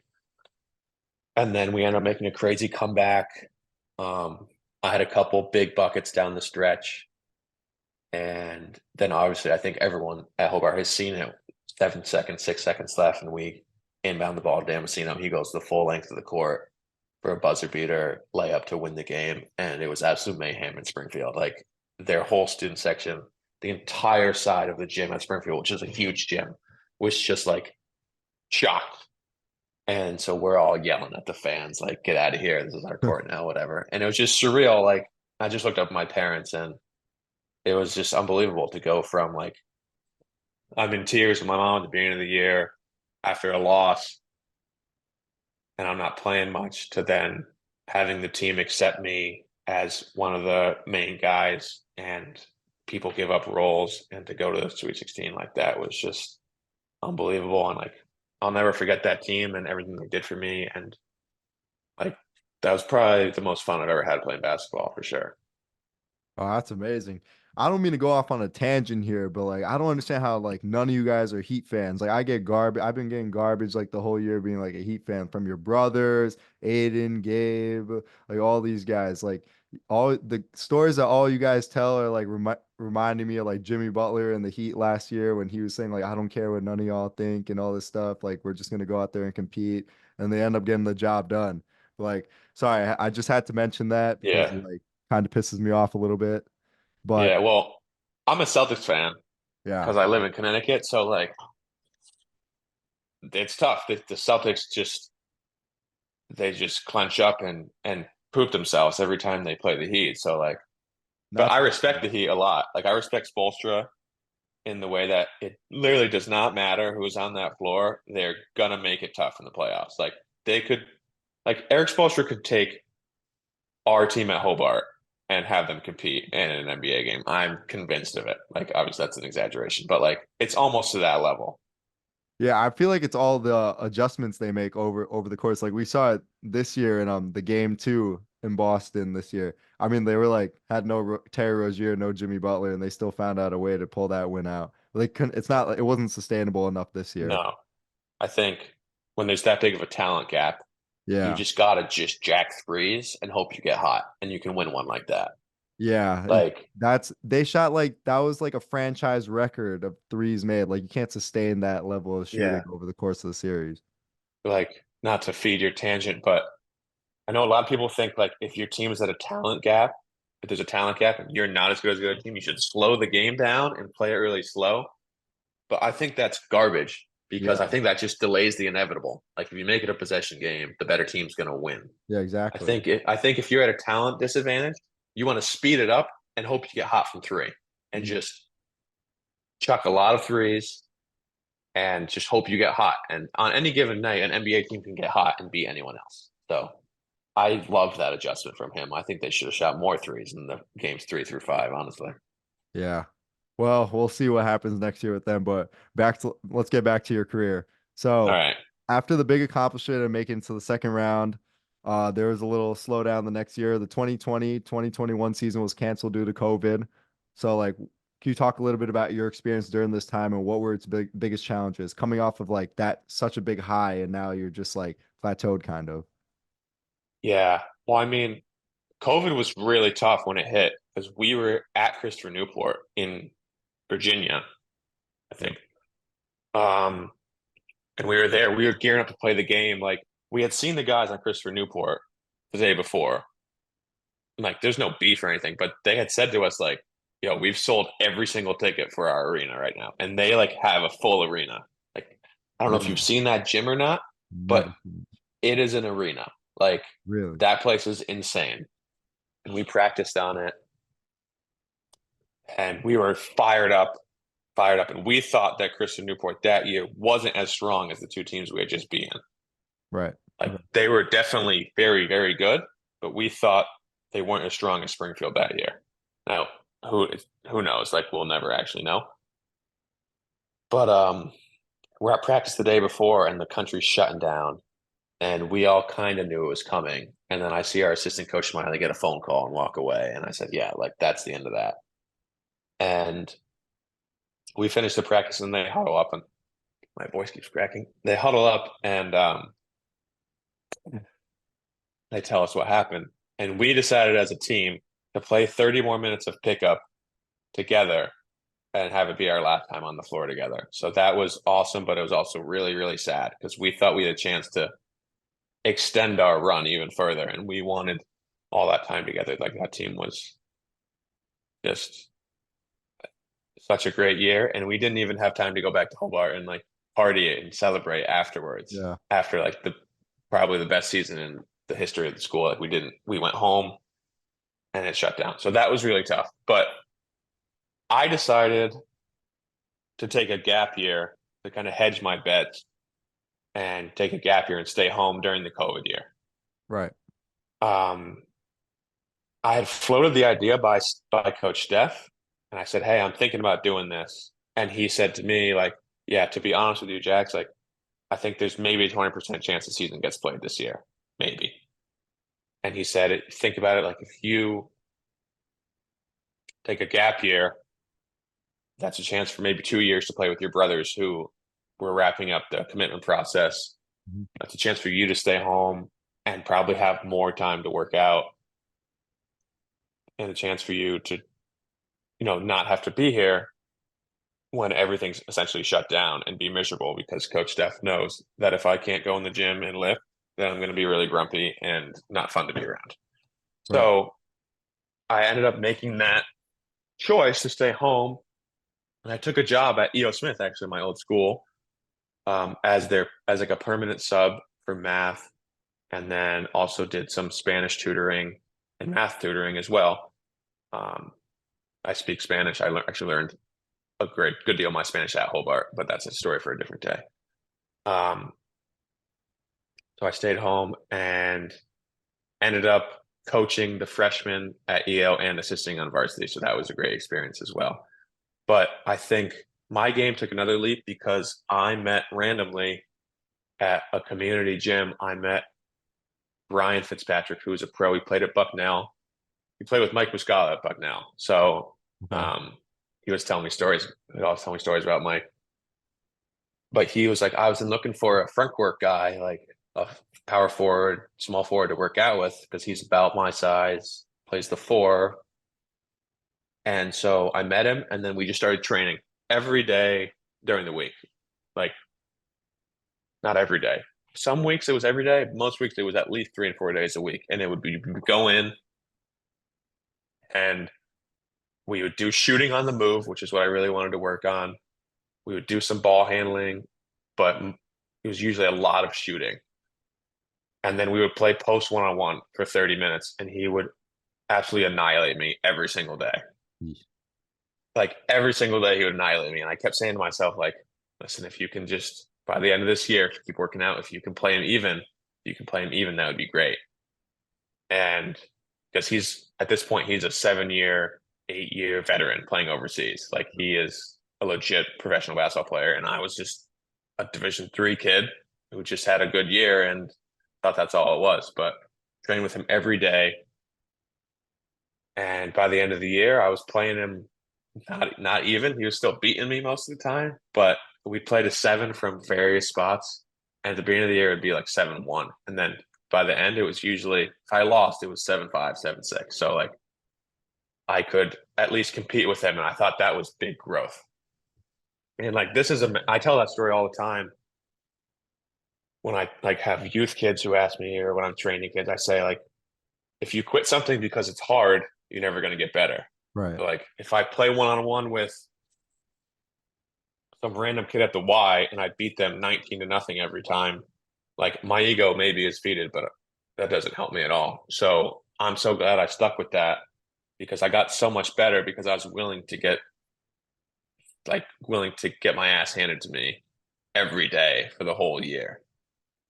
And then we end up making a crazy comeback. I had a couple big buckets down the stretch. And then obviously, I think everyone at Hobart has seen it. 7 seconds, 6 seconds left, and we inbound the ball to Damasceno. He goes the full length of the court for a buzzer beater layup to win the game. And it was absolute mayhem in Springfield. Like their whole student section, the entire side of the gym at Springfield, which is a huge gym, was just like shocked. And so we're all yelling at the fans, like, get out of here. This is our court now, whatever. And it was just surreal. Like, I just looked up at my parents, and it was just unbelievable to go from like, I'm in tears with my mom at the beginning of the year after a loss, and I'm not playing much, to then having the team accept me as one of the main guys and people give up roles, and to go to the Sweet 16 like that was just unbelievable. And like, I'll never forget that team and everything they did for me. And like, that was probably the most fun I've ever had playing basketball for sure. Oh, that's amazing. I don't mean to go off on a tangent here, but like I don't understand how like none of you guys are Heat fans. Like I get garbage. I've been getting garbage like the whole year being like a Heat fan from your brothers, Aiden, Gabe, like all these guys. Like all the stories that all you guys tell are like reminding me of like Jimmy Butler and the Heat last year when he was saying like I don't care what none of y'all think and all this stuff. Like we're just gonna go out there and compete, and they end up getting the job done. Like sorry, I just had to mention that because Yeah. it like kind of pisses me off a little bit. But Yeah. Well, I'm a Celtics fan yeah, because I live in Connecticut. So like, it's tough. The Celtics they just clench up and poop themselves every time they play the Heat. So like, but that's I respect the Heat a lot. Like I respect Spoelstra in the way that it literally does not matter who's on that floor. They're gonna make it tough in the playoffs. Like they could, like Eric Spoelstra could take our team at Hobart and have them compete in an NBA game. I'm convinced of it. Like obviously that's an exaggeration, but like it's almost to that level. yeah. I feel like it's all the adjustments they make over the course. Like we saw it this year in the game 2 in Boston this year. I mean, they were like had no Terry Rozier, no Jimmy Butler, and they still found out a way to pull that win out. They couldn't. It's not. It wasn't sustainable enough this year. No, I think when there's that big of a talent gap, you Yeah, just gotta just jack threes and hope you get hot and you can win one like that. yeah. Like, That's they shot like that was like a franchise record of threes made. Like you can't sustain that level of shooting yeah, over the course of the series. like not to feed your tangent, but I know a lot of people think like if your team is at a talent gap, if there's a talent gap and you're not as good as a good team, you should slow the game down and play it really slow. But I think that's garbage because I Yeah, think that just delays the inevitable. Like if you make it a possession game, the better team's going to win. yeah, I exactly. think I think if you're at a talent disadvantage, you want to speed it up and hope you get hot from three and Mhm. just chuck a lot of threes and just hope you get hot. And on any given night, an NBA team can get hot and beat anyone else. So I love that adjustment from him. I think they should have shot more threes in the games 3 through 5, honestly. Yeah. Well, we'll see what happens next year with them, but let's get back to your career. All So, right. after the big accomplishment of making it to the second round, there was a little slowdown the next year. The 2020-2021 season was canceled due to COVID. So, like, can you talk a little bit about your experience during this time and what were its biggest challenges coming off of like that such a big high and now you're just like plateaued kind of? Yeah. Well, I mean, COVID was really tough when it hit because we were at Christopher Newport in Virginia, I Yep. think. And we were there. We were gearing up to play the game. Like we had seen the guys on Christopher Newport the day before. Like there's no beef or anything, but they had said to us like, "Yo, we've sold every single ticket for our arena right now," and they like have a full arena. Like I don't know if you've Really? seen that gym or not, but Never seen it. it is an arena. Like Really? that place is insane. And we practiced on it, and we were fired up. And we thought that Christian Newport that year wasn't as strong as the two teams we had just beaten. Right. Like they were definitely very, very good, but we thought they weren't as strong as Springfield that year. Now, who knows? Like we'll never actually know. But we're at practice the day before, and the country's shutting down, and we all kind of knew it was coming. And then I see our assistant coach Smiley get a phone call and walk away, and I said, "Yeah, like that's the end of that." And we finished the practice, and they huddle up, and my voice keeps cracking. They huddle up, and they tell us what happened. And we decided as a team to play 30 more minutes of pickup together and have it be our last time on the floor together. So that was awesome, but it was also really, really sad because we thought we had a chance to extend our run even further. And we wanted all that time together. Like that team was just such a great year. And we didn't even have time to go back to Hobart and like party it and celebrate afterwards. Yeah. After like probably the best season in the history of the school. Like we went home and it shut down. So that was really tough. But I decided to take a gap year to kind of hedge my bets and take a gap year and stay home during the COVID year. Right. I had floated the idea by Coach Steph, and I said, "Hey, I'm thinking about doing this." And he said to me, like, "Yeah, to be honest with you, Jax, like, I think there's maybe a 20% chance the season gets played this year, maybe." And he said, "Think about it, like, if you take a gap year, that's a chance for maybe 2 years to play with your brothers who were wrapping up the commitment process. Mm-hmm. That's a chance for you to stay home and probably have more time to work out, and a chance for you to, not have to be here when everything's essentially shut down and be miserable because Coach Steph knows that if I can't go in the gym and lift, then I'm going to be really grumpy and not fun to be around." Right. So I ended up making that choice to stay home. And I took a job at E.O. Smith, actually, my old school, as like a permanent sub for math, and then also did some Spanish tutoring and math tutoring as well. I speak Spanish. I actually learned a good deal of my Spanish at Hobart, but that's a story for a different day. So I stayed home and ended up coaching the freshmen at EO and assisting on varsity. So that was a great experience as well. But I think my game took another leap because I met randomly at a community gym. I met Brian Fitzpatrick, who was a pro. He played at Bucknell. He played with Mike Muscala at Bucknell. So he was telling me stories. He was telling me stories about Mike. But he was like, I was looking for a front court guy, like a power forward, small forward to work out with because he's about my size, plays the 4. And so I met him, and then we just started training every day during the week. Like, not every day. Some weeks it was every day. Most weeks it was at least 3 and 4 days a week. And it would be go in, and we would do shooting on the move, which is what I really wanted to work on. We would do some ball handling, but it was usually a lot of shooting. And then we would play post one-on-one for 30 minutes, and he would absolutely annihilate me every single day. Like every single day he would annihilate me. And I kept saying to myself, like, listen, if you can just, by the end of this year, keep working out, if you can play him even, that would be great. And because at this point, he's a 7-year, 8-year veteran playing overseas. Like he is a legit professional basketball player. And I was just a Division III kid who just had a good year and thought that's all it was. But training with him every day. And by the end of the year, I was playing him not even. He was still beating me most of the time, but we played a 7 from various spots. And at the beginning of the year, it'd be like 7-1. And then by the end, it was usually, if I lost, it was 7-5, 7-6. So like I could at least compete with him. And I thought that was big growth. And like this is I tell that story all the time when I like have youth kids who ask me, or when I'm training kids, I say like, if you quit something because it's hard, you're never going to get better. Right. So, like if I play one-on-one with some random kid at the Y and I beat them 19-0 every time, like my ego maybe is defeated, but that doesn't help me at all. So I'm so glad I stuck with that, because I got so much better because I was willing to get my ass handed to me every day for the whole year.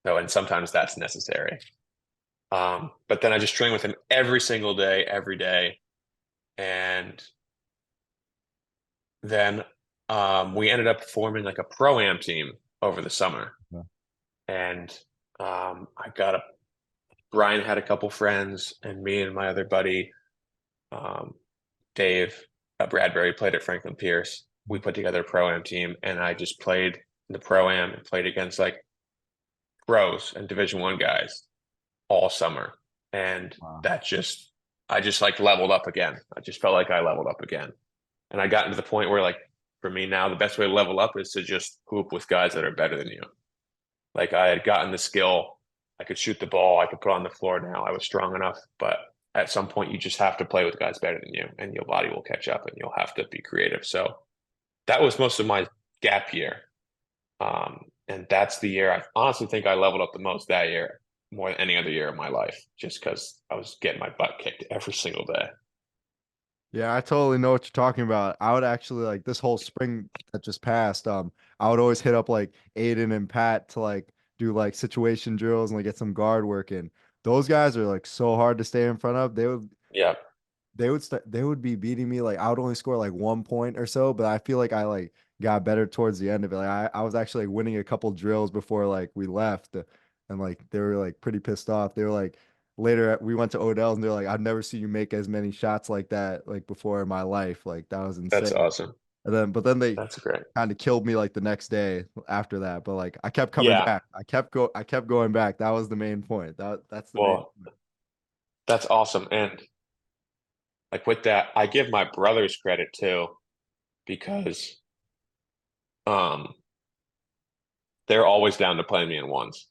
So, and sometimes that's necessary. But then I just train with him every single day, every day. And then we ended up forming like a pro-am team over the summer. Yeah. And Brian had a couple friends, and me and my other buddy, Dave Bradbury, played at Franklin Pierce. We put together a pro-am team, and I just played in the pro-am and played against like pros and Division I guys all summer. And Wow. I just like leveled up again. I just felt like I leveled up again. And I got to the point where, like, for me now, the best way to level up is to just hoop with guys that are better than you. Like, I had gotten the skill. I could shoot the ball. I could put on the floor now. I was strong enough. But at some point, you just have to play with guys better than you, and your body will catch up, and you'll have to be creative. So that was most of my gap year. And that's the year I honestly think I leveled up the most that year, more than any other year of my life, just because I was getting my butt kicked every single day. Yeah, I totally know what you're talking about. I would actually like this whole spring that just passed. I would always hit up like Aiden and Pat to like do like situation drills and like get some guard work in. Those guys are like so hard to stay in front of. Yeah, They would be beating me. Like I would only score like 1 point or so, but I feel like I like got better towards the end of it. Like I was actually like winning a couple drills before like we left, and like they were like pretty pissed off. They were like later we went to Odell's and they're like, I've never seen you make as many shots like that like before in my life. Like that was that's insane. awesome. But then they That's great. kind of killed me like the next day after that. But like I kept coming Yeah, back. I kept going back. That was the main point. That's the main well, that's awesome. And like with that, I give my brothers credit too, because um they're always down to play me in ones.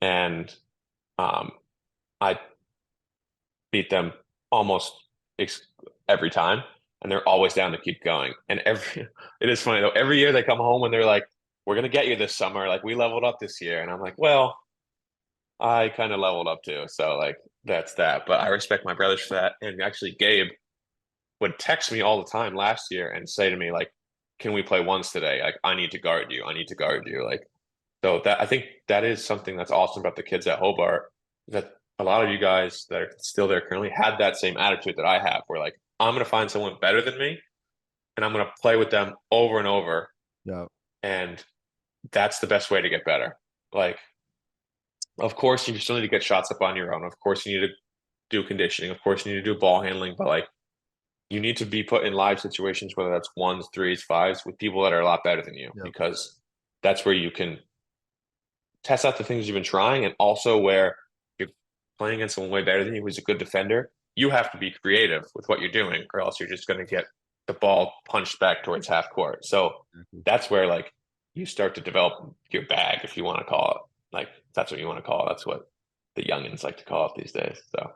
And um I beat them almost every time, and they're always down to keep going. And it is funny though, every year they come home and they're like, we're gonna get you this summer, like we leveled up this year. And I'm like, well, I kind of leveled up too, so like that's that. But I respect my brothers for that. And actually Gabe would text me all the time last year and say to me like, can we play ones today? Like, I need to guard you, I need to guard you. Like, so that, I think that is something that's awesome about the kids at Hobart, that a lot of you guys that are still there currently had that same attitude that I have, where like, I'm going to find someone better than me and I'm going to play with them over and over. yeah. And that's the best way to get better. Like, of course, you still need to get shots up on your own. Of course, you need to do conditioning. Of course, you need to do ball handling. But like, you need to be put in live situations, whether that's ones, threes, fives, with people that are a lot better than you, Yep. because that's where you can test out the things you've been trying. And also where you're playing against someone way better than you who's a good defender, you have to be creative with what you're doing, or else you're just going to get the ball punched back towards half court. So that's where like you start to develop your bag, if you want to call it. Like, that's what you want to call it. That's what the youngins like to call it these days. So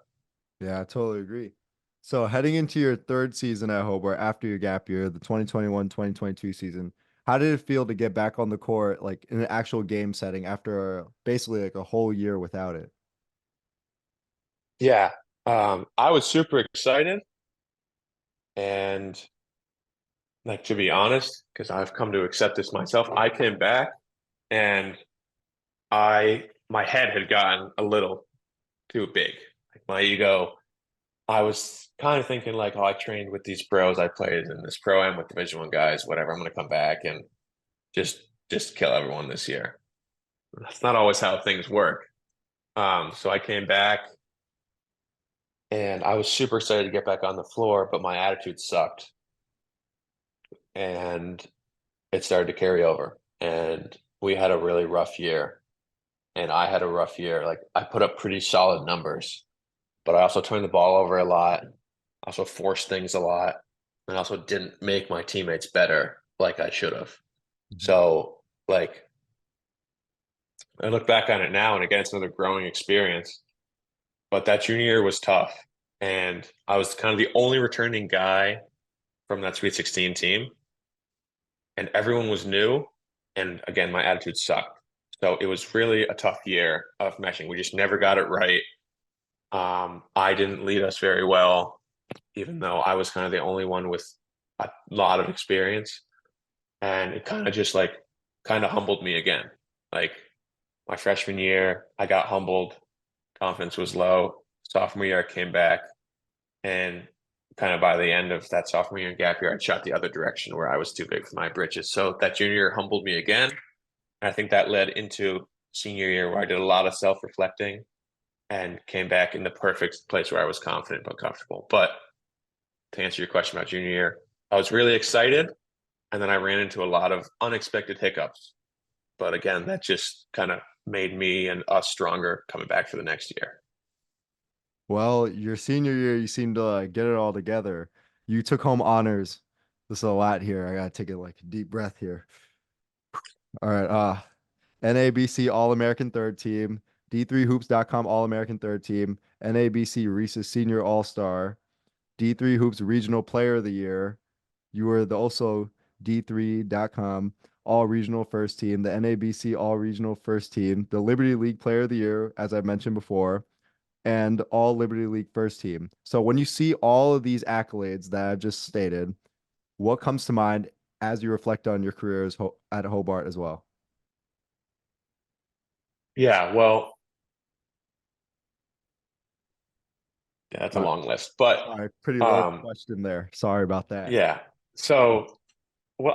Yeah, I totally agree. So heading into your third season at Hobart after your gap year, the 2021-2022 season, how did it feel to get back on the court, like in an actual game setting after basically like a whole year without it? yeah, I was super excited. And like, to be honest, because I've come to accept this myself, I came back and my head had gotten a little too big. Like my ego, I was kind of thinking like, oh, I trained with these pros, I played in this pro am with Division I guys, whatever. I'm gonna come back and just kill everyone this year. That's not always how things work. So I came back and I was super excited to get back on the floor, but my attitude sucked. And it started to carry over. And we had a really rough year. And I had a rough year. Like, I put up pretty solid numbers, but I also turned the ball over a lot. I also forced things a lot. And I also didn't make my teammates better like I should have. So like I look back on it now, and again, it's another growing experience. But that junior year was tough. And I was kind of the only returning guy from that Sweet 16 team. And everyone was new. And again, my attitude sucked. So it was really a tough year of meshing. We just never got it right. I didn't lead us very well, even though I was kind of the only one with a lot of experience. And it kind of just like kind of humbled me again. Like my freshman year, I got humbled. Confidence was low. Sophomore year, I came back. And kind of by the end of that sophomore year and gap year, I shot the other direction where I was too big for my britches. So that junior year humbled me again. And I think that led into senior year where I did a lot of self-reflecting and came back in the perfect place where I was confident but comfortable. But to answer your question about junior year, I was really excited. And then I ran into a lot of unexpected hiccups. But again, that just kind of made me and us stronger coming back for the next year. Well, your senior year, you seemed to get it all together. You took home honors. This is a lot here. I gotta take a deep breath here. All right. NABC All-American third team, D3Hoops.com All-American third team, NABC Reese's Senior All-Star, D3 Hoops Regional Player of the Year. You were also D3.com All Regional First Team, the NABC All Regional First Team, the Liberty League Player of the Year, as I mentioned before, and All Liberty League First Team. So when you see all of these accolades that I've just stated, what comes to mind as you reflect on your careers at Hobart as well? Yeah, well, yeah, that's a Uh, long list. But Sorry, pretty loaded question there. Sorry about that. yeah. So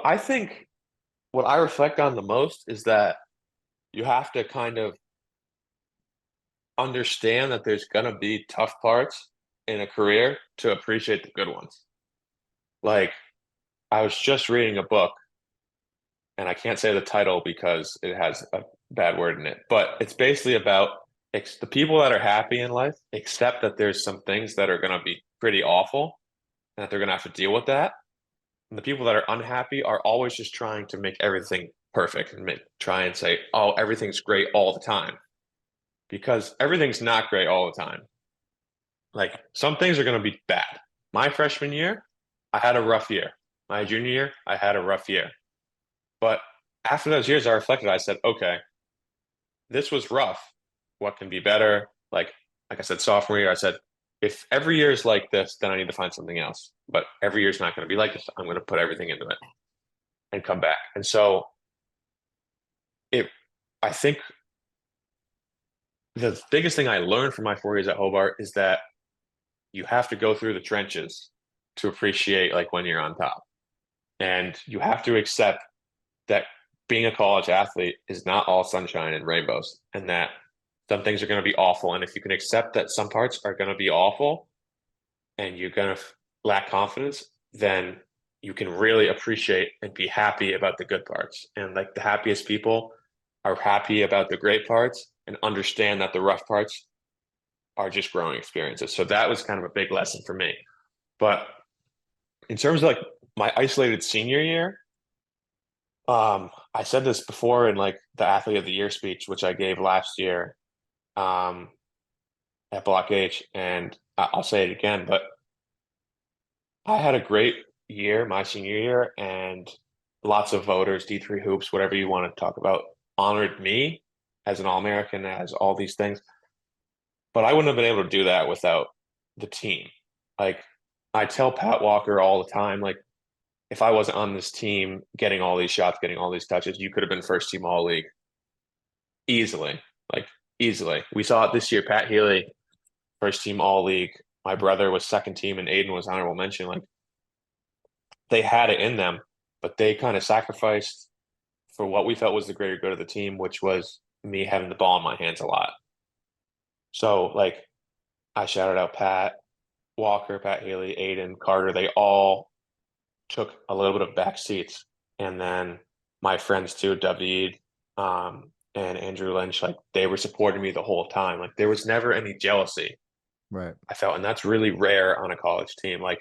I think what I reflect on the most is that you have to kind of understand that there's gonna be tough parts in a career to appreciate the good ones. Like I was just reading a book, and I can't say the title because it has a bad word in it, but it's basically about the people that are happy in life accept that there's some things that are going to be pretty awful and that they're going to have to deal with that. And the people that are unhappy are always just trying to make everything perfect and try and say, oh, everything's great all the time, because everything's not great all the time. Like some things are going to be bad. My freshman year, I had a rough year. My junior year, I had a rough year. But after those years, I reflected. I said, okay, this was rough. What can be better? Like I said, sophomore year, I said, if every year is like this, then I need to find something else. But every year is not going to be like this. I'm going to put everything into it and come back. And so I think the biggest thing I learned from my 4 years at Hobart is that you have to go through the trenches to appreciate like when you're on top. And you have to accept that being a college athlete is not all sunshine and rainbows, and that some things are going to be awful. And if you can accept that some parts are going to be awful and you're going to lack confidence, then you can really appreciate and be happy about the good parts. And like the happiest people are happy about the great parts and understand that the rough parts are just growing experiences. So that was kind of a big lesson for me. But in terms of like my isolated senior year, I said this before in like the Athlete of the Year speech, which I gave last year at Block H, and I'll say it again, but I had a great year, my senior year, and lots of voters, D3 Hoops, whatever you want to talk about, honored me as an All-American, as all these things. But I wouldn't have been able to do that without the team. Like I tell Pat Walker all the time, like, if I wasn't on this team getting all these shots, getting all these touches, you could have been first team all league easily, like easily. We saw it this year. Pat Healy, first team all league. My brother was second team and Aiden was honorable mention. Like they had it in them, but they kind of sacrificed for what we felt was the greater good of the team, which was me having the ball in my hands a lot. So like I shouted out Pat Walker, Pat Healy, Aiden, Carter. They all took a little bit of back seats. And then my friends too, David and Andrew Lynch, like they were supporting me the whole time. Like there was never any jealousy. Right. I felt, and that's really rare on a college team. Like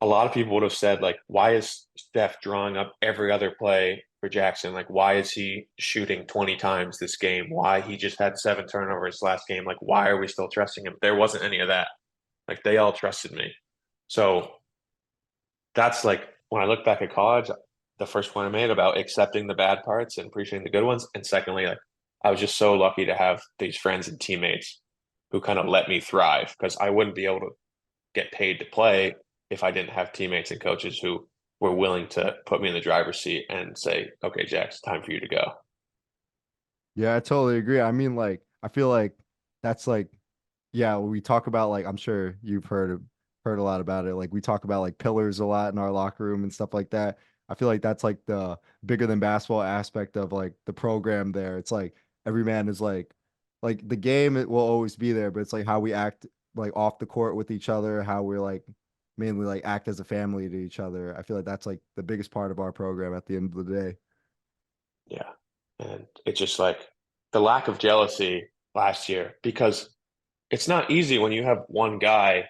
a lot of people would have said, like, why is Steph drawing up every other play for Jackson? Like, why is he shooting 20 times this game? Why he just had 7 turnovers last game? Like, why are we still trusting him? There wasn't any of that. Like, they all trusted me. So that's like when I look back at college, the first point I made about accepting the bad parts and appreciating the good ones. And secondly, like I was just so lucky to have these friends and teammates who kind of let me thrive because I wouldn't be able to get paid to play if I didn't have teammates and coaches who were willing to put me in the driver's seat and say, okay, Jack, it's time for you to go. Yeah, I totally agree. I mean, like, I feel like that's like, yeah, we talk about like, I'm sure you've heard a lot about it. Like we talk about like pillars a lot in our locker room and stuff like that. I feel like that's like the bigger than basketball aspect of like the program there. It's like every man is like the game it will always be there, but it's like how we act like off the court with each other, how we're like mainly like act as a family to each other. I feel like that's like the biggest part of our program at the end of the day. Yeah. And it's just like the lack of jealousy last year because it's not easy when you have one guy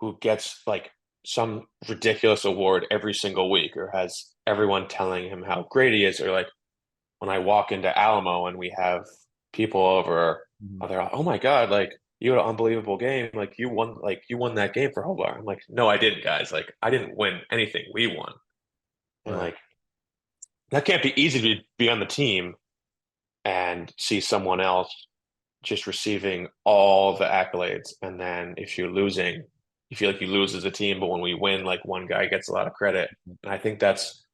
who gets like some ridiculous award every single week or has everyone telling him how great he is. Or like when I walk into Alamo and we have people over, Mhm. they're like, oh my God, like you had an unbelievable game. Like you won that game for Hobart. I'm like, no, I didn't, guys. Like I didn't win anything. We won. And Right. like that can't be easy to be on the team and see someone else just receiving all the accolades. And then if you're losing, you feel like you lose as a team. But when we win, like one guy gets a lot of credit. And I think that's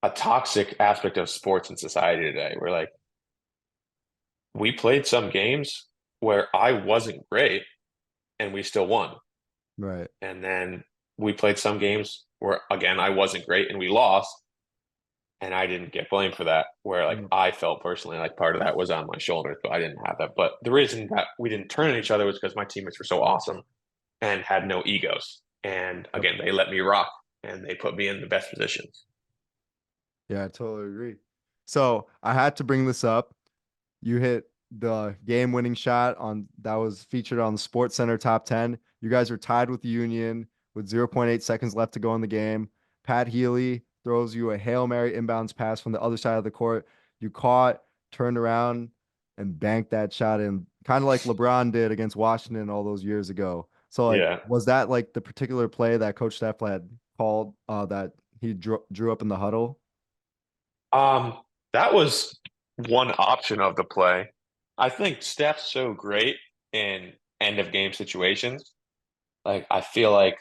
a toxic aspect of sports and society today. Where like we played some games where I wasn't great and we still won. Right. And then we played some games where again I wasn't great and we lost and I didn't get blamed for that. Where like Mm. I felt personally like part of that was on my shoulders, but I didn't have that. But the reason that we didn't turn on each other was because my teammates were so awesome and had no egos. And Yep. again, they let me rock and they put me in the best positions. Yeah, I totally agree. So I had to bring this up. You hit the game-winning shot on that was featured on the SportsCenter top 10. You guys are tied with the Union with zero point 0.8 seconds left to go in the game. Pat Healy throws you a Hail Mary inbounds pass from the other side of the court. You caught, turned around, and banked that shot in, kind of like LeBron did against Washington all those years ago. So, like, Yeah. was that like the particular play that Coach Steph had called that he drew up in the huddle? Um, that was one option of the play. I think Steph's so great in end of game situations. Like I feel like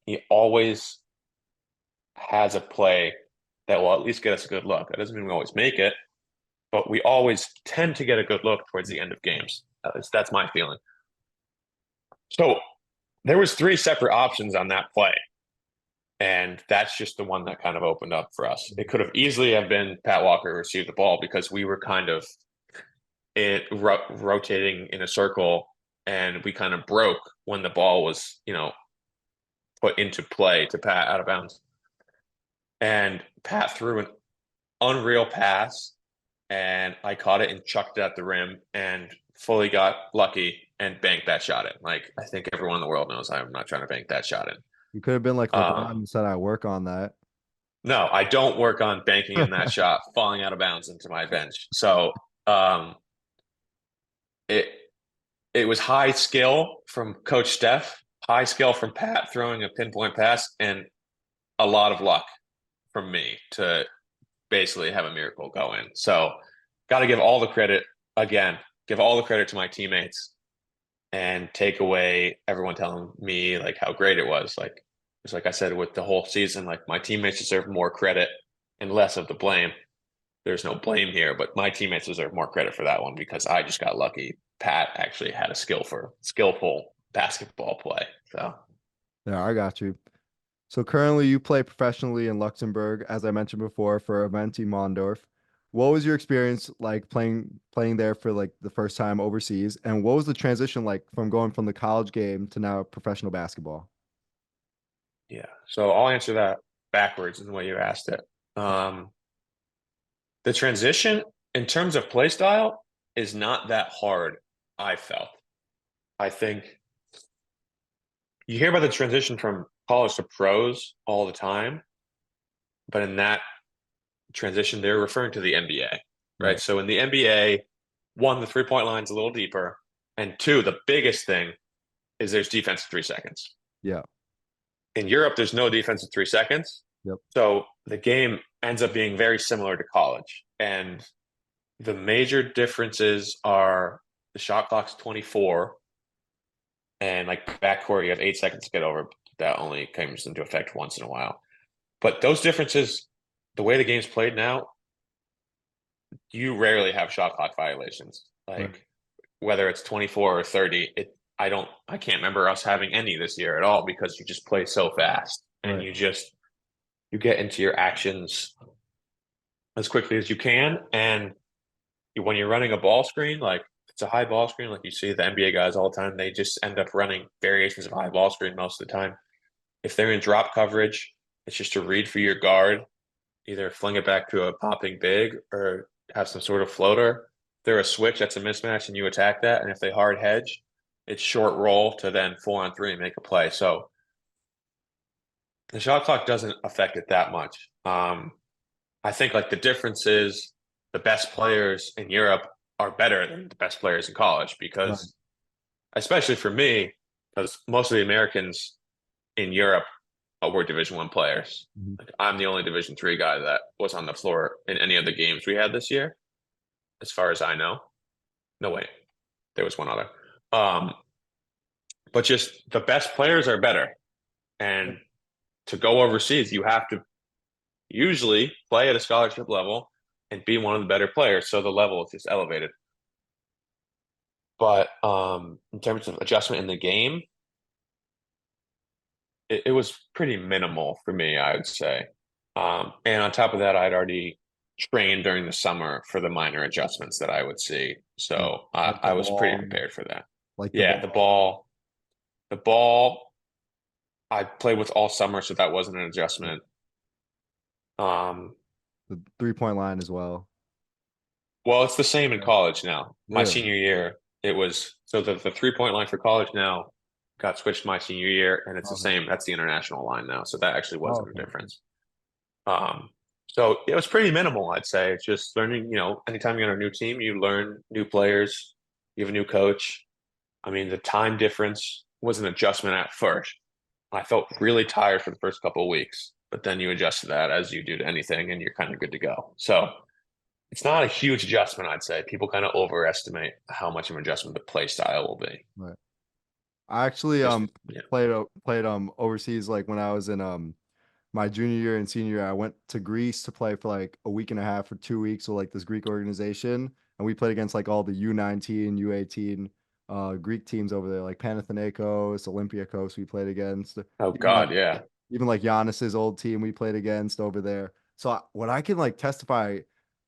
he always has a play that will at least get us a good look. That doesn't mean we always make it, but we always tend to get a good look towards the end of games. At least that's my feeling. So there was 3 separate options on that play. And that's just the one that kind of opened up for us. It could have easily have been Pat Walker who received the ball because we were kind of rotating in a circle and we kind of broke when the ball was, put into play to Pat out of bounds. And Pat threw an unreal pass and I caught it and chucked it at the rim and fully got lucky and banked that shot in. Like I think everyone in the world knows I'm not trying to bank that shot in. You could have been like LeBron Um, and said, I work on that. No, I don't work on banking in that shot, falling out of bounds into my bench. So um, it it was high skill from Coach Steph, high skill from Pat throwing a pinpoint pass, and a lot of luck from me to basically have a miracle go in. So got to give all the credit again, give all the credit to my teammates and take away everyone telling me like how great it was. Like it's like I said with the whole season, like my teammates deserve more credit and less of the blame. There's no blame here, but my teammates deserve more credit for that one because I just got lucky. Pat actually had a skillful basketball play. So Yeah, I got you. So currently you play professionally in Luxembourg, as I mentioned before, for Avanti Mondorf. What was your experience like playing there for like the first time overseas? And what was the transition like from going from the college game to now professional basketball? yeah. So I'll answer that backwards in the way you asked it. Um, the transition in terms of play style is not that hard, I felt. I think you hear about the transition from college to pros all the time, but in that transition, they're referring to the NBA, right? Right. So in the NBA, one, the 3-point line's a little deeper, and two, the biggest thing is there's defense in 3 seconds. Yeah. In Europe, there's no defense in 3 seconds. Yep. So the game ends up being very similar to college. And the major differences are the shot clock's 24, and like backcourt, you have 8 seconds to get over. That only comes into effect once in a while. But those differences, the way the game's played now, you rarely have shot clock violations. Like Right. whether it's 24 or 30, I can't remember us having any this year at all because you just play so fast and Right. you get into your actions as quickly as you can. And when you're running a ball screen, like it's a high ball screen, like you see the NBA guys all the time, they just end up running variations of high ball screen most of the time. If they're in drop coverage, it's just a read for your guard, either fling it back to a popping big or have some sort of floater. If they're a switch, that's a mismatch and you attack that. And if they hard hedge, it's short roll to then 4-on-3 and make a play. So the shot clock doesn't affect it that much. I think like the difference is the best players in Europe are better than the best players in college because, especially for me, because most of the Americans in Europe were Division I players. Mhm. Like, I'm the only Division III guy that was on the floor in any of the games we had this year, as far as I know. No, wait, there was one other. But just the best players are better. And to go overseas, you have to usually play at a scholarship level and be one of the better players. So the level is just elevated. But in terms of adjustment in the game, it was pretty minimal for me, I would say. And on top of that, I'd already trained during the summer for the minor adjustments that I would see. So Like the I was pretty ball, prepared for that. like the Yeah, ball. the ball, I played with all summer, so that wasn't an adjustment. The 3-point line as well. Well, it's the same in college now. My Really? senior year, it was so the 3-point line for college now got switched my senior year, and it's the Okay. same. That's the international line now, so that actually wasn't a Okay. difference. So it was pretty minimal, I'd say. It's just learning, anytime you're on a new team, you learn new players, you have a new coach. I mean, the time difference was an adjustment at first. I felt really tired for the first couple of weeks, but then you adjust to that as you do to anything, and you're kind of good to go. So it's not a huge adjustment, I'd say. People kind of overestimate how much of an adjustment the play style will be. Right. I actually Yeah. played overseas like when I was in my junior year and senior year. I went to Greece to play for like a week and a half or 2 weeks with like this Greek organization, and we played against like all the U19, U18 Greek teams over there, like Panathinaikos, Olympiacos we played against. Oh Even like God, yeah. even like Giannis's old team we played against over there. So what I can like testify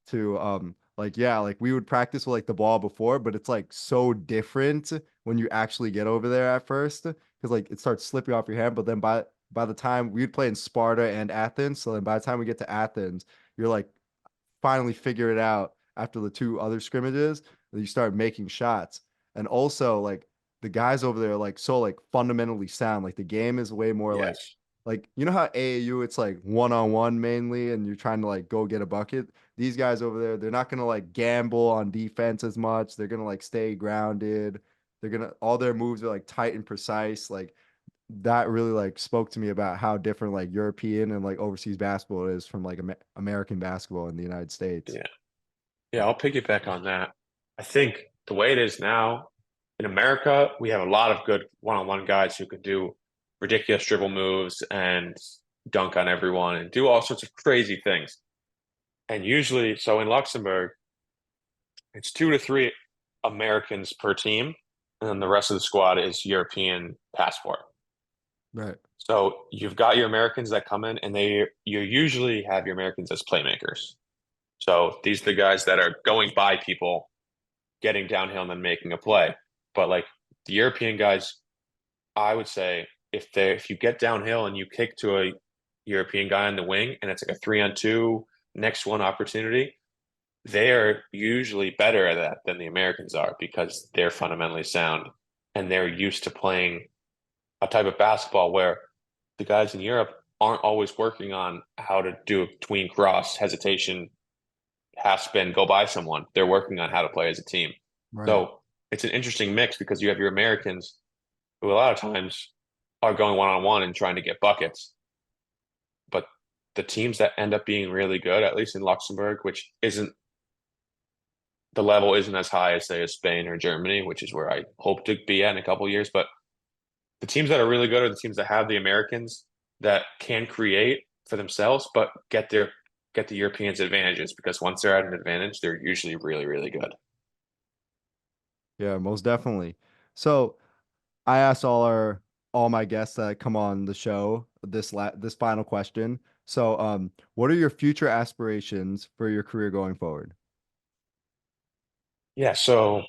to like yeah, like we would practice with like the ball before, but it's like so different when you actually get over there at first because like it starts slipping off your hand, but then by the time we'd play in Sparta and Athens, so then by the time we get to Athens, you're like finally figure it out after the two other scrimmages, and you start making shots. And also like the guys over there are like so like fundamentally sound. Like the game is way more Yes. like you know how AAU it's like one-on-one mainly and you're trying to like go get a bucket. These guys over there, they're not gonna like gamble on defense as much. They're gonna like stay grounded. They're gonna all their moves are like tight and precise. Like that really like spoke to me about how different like European and like overseas basketball is from like American basketball in the United States. Yeah. Yeah, I'll piggyback on that. I think the way it is now in America, we have a lot of good one-on-one guys who can do ridiculous dribble moves and dunk on everyone and do all sorts of crazy things. And usually, so in Luxembourg, it's 2 to 3 Americans per team, and then the rest of the squad is European passport. Right. So you've got your Americans that come in, and you usually have your Americans as playmakers. So these are the guys that are going by people, getting downhill and then making a play. But like the European guys, I would say if you get downhill and you kick to a European guy on the wing and it's like a 3-on-2 next one opportunity, they are usually better at that than the Americans are because they're fundamentally sound and they're used to playing a type of basketball where the guys in Europe aren't always working on how to do a tween cross, hesitation, half spin, go by someone. They're working on how to play as a team. Right. So it's an interesting mix because you have your Americans who a lot of times are going one-on-one and trying to get buckets. But the teams that end up being really good, at least in Luxembourg, which isn't the level isn't as high as, say, as Spain or Germany, which is where I hope to be at in a couple of years. But the teams that are really good are the teams that have the Americans that can create for themselves, but get the Europeans advantages, because once they're at an advantage, they're usually really, really good. Yeah, most definitely. So I asked all my guests that come on the show this final question. So what are your future aspirations for your career going forward? Yeah, so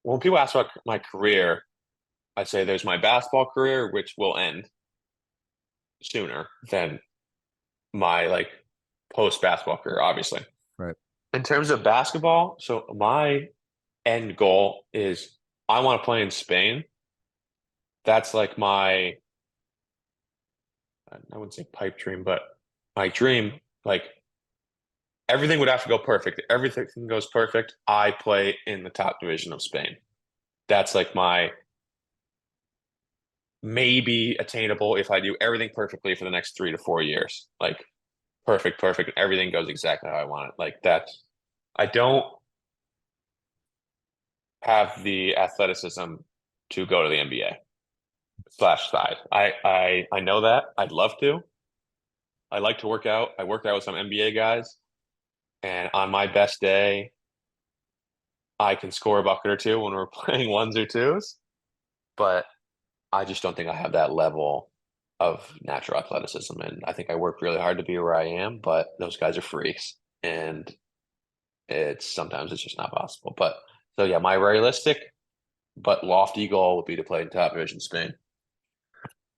when people ask about my career, I say there's my basketball career, which will end sooner than my post basketball career, obviously. Right. In terms of basketball, so my end goal is I want to play in Spain. That's like I wouldn't say pipe dream, but my dream, everything would have to go perfect. Everything goes perfect, I play in the top division of Spain. That's like my maybe attainable if I do everything perfectly for the next 3 to 4 years. Perfect. Everything goes exactly how I want it. I don't have the athleticism to go to the NBA /side. I know that. I'd love to. I like to work out. I work out with some NBA guys. And on my best day, I can score a bucket or two when we're playing ones or twos. But I just don't think I have that level of natural athleticism. And I think I worked really hard to be where I am, but those guys are freaks. And sometimes it's just not possible. But so yeah, my realistic but lofty goal would be to play in top division Spain.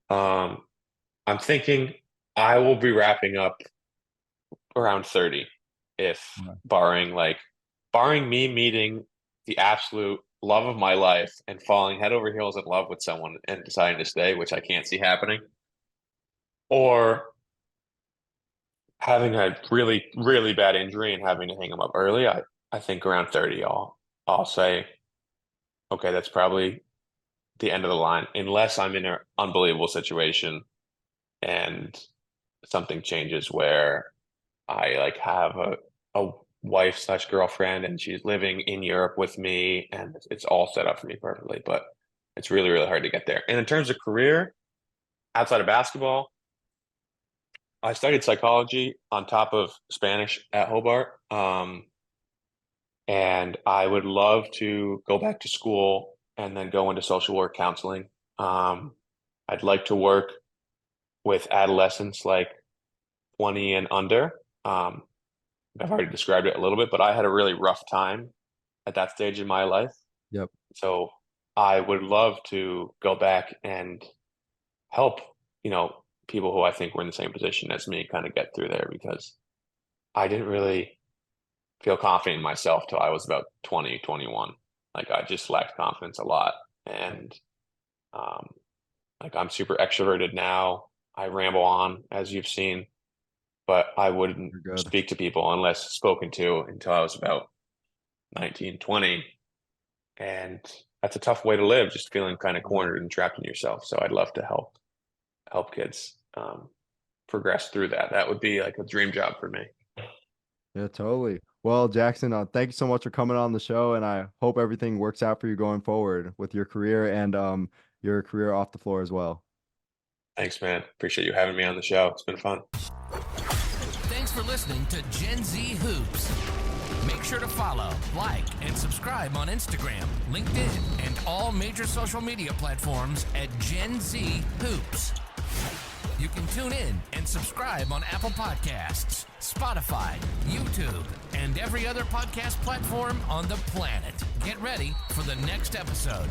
I'm thinking I will be wrapping up around 30, if barring me meeting the absolute love of my life and falling head over heels in love with someone and deciding to stay, which I can't see happening, or having a really, really bad injury and having to hang them up early. I think around 30, I'll say, okay, that's probably the end of the line, unless I'm in an unbelievable situation and something changes where I have a wife / girlfriend and she's living in Europe with me and it's all set up for me perfectly. But it's really, really hard to get there. And in terms of career, outside of basketball, I studied psychology on top of Spanish at Hobart. And I would love to go back to school and then go into social work counseling. I'd like to work with adolescents 20 and under. I've already described it a little bit, but I had a really rough time at that stage in my life. Yep. So I would love to go back and help, people who I think were in the same position as me kind of get through there, because I didn't really feel confident in myself till I was about 20, 21. I just lacked confidence a lot. And I'm super extroverted now. I ramble on, as you've seen, but I wouldn't speak to people unless spoken to until I was about 19, 20. And that's a tough way to live, just feeling kind of cornered and trapped in yourself. So I'd love to help kids progress through that. That would be a dream job for me. Yeah, totally. Well, Jackson, thank you so much for coming on the show, and I hope everything works out for you going forward with your career and your career off the floor as well. Thanks, man. Appreciate you having me on the show. It's been fun. Thanks for listening to Gen Z Hoops. Make sure to follow, like, and subscribe on Instagram, LinkedIn, and all major social media platforms at Gen Z Hoops. You can tune in and subscribe on Apple Podcasts, Spotify, YouTube, and every other podcast platform on the planet. Get ready for the next episode.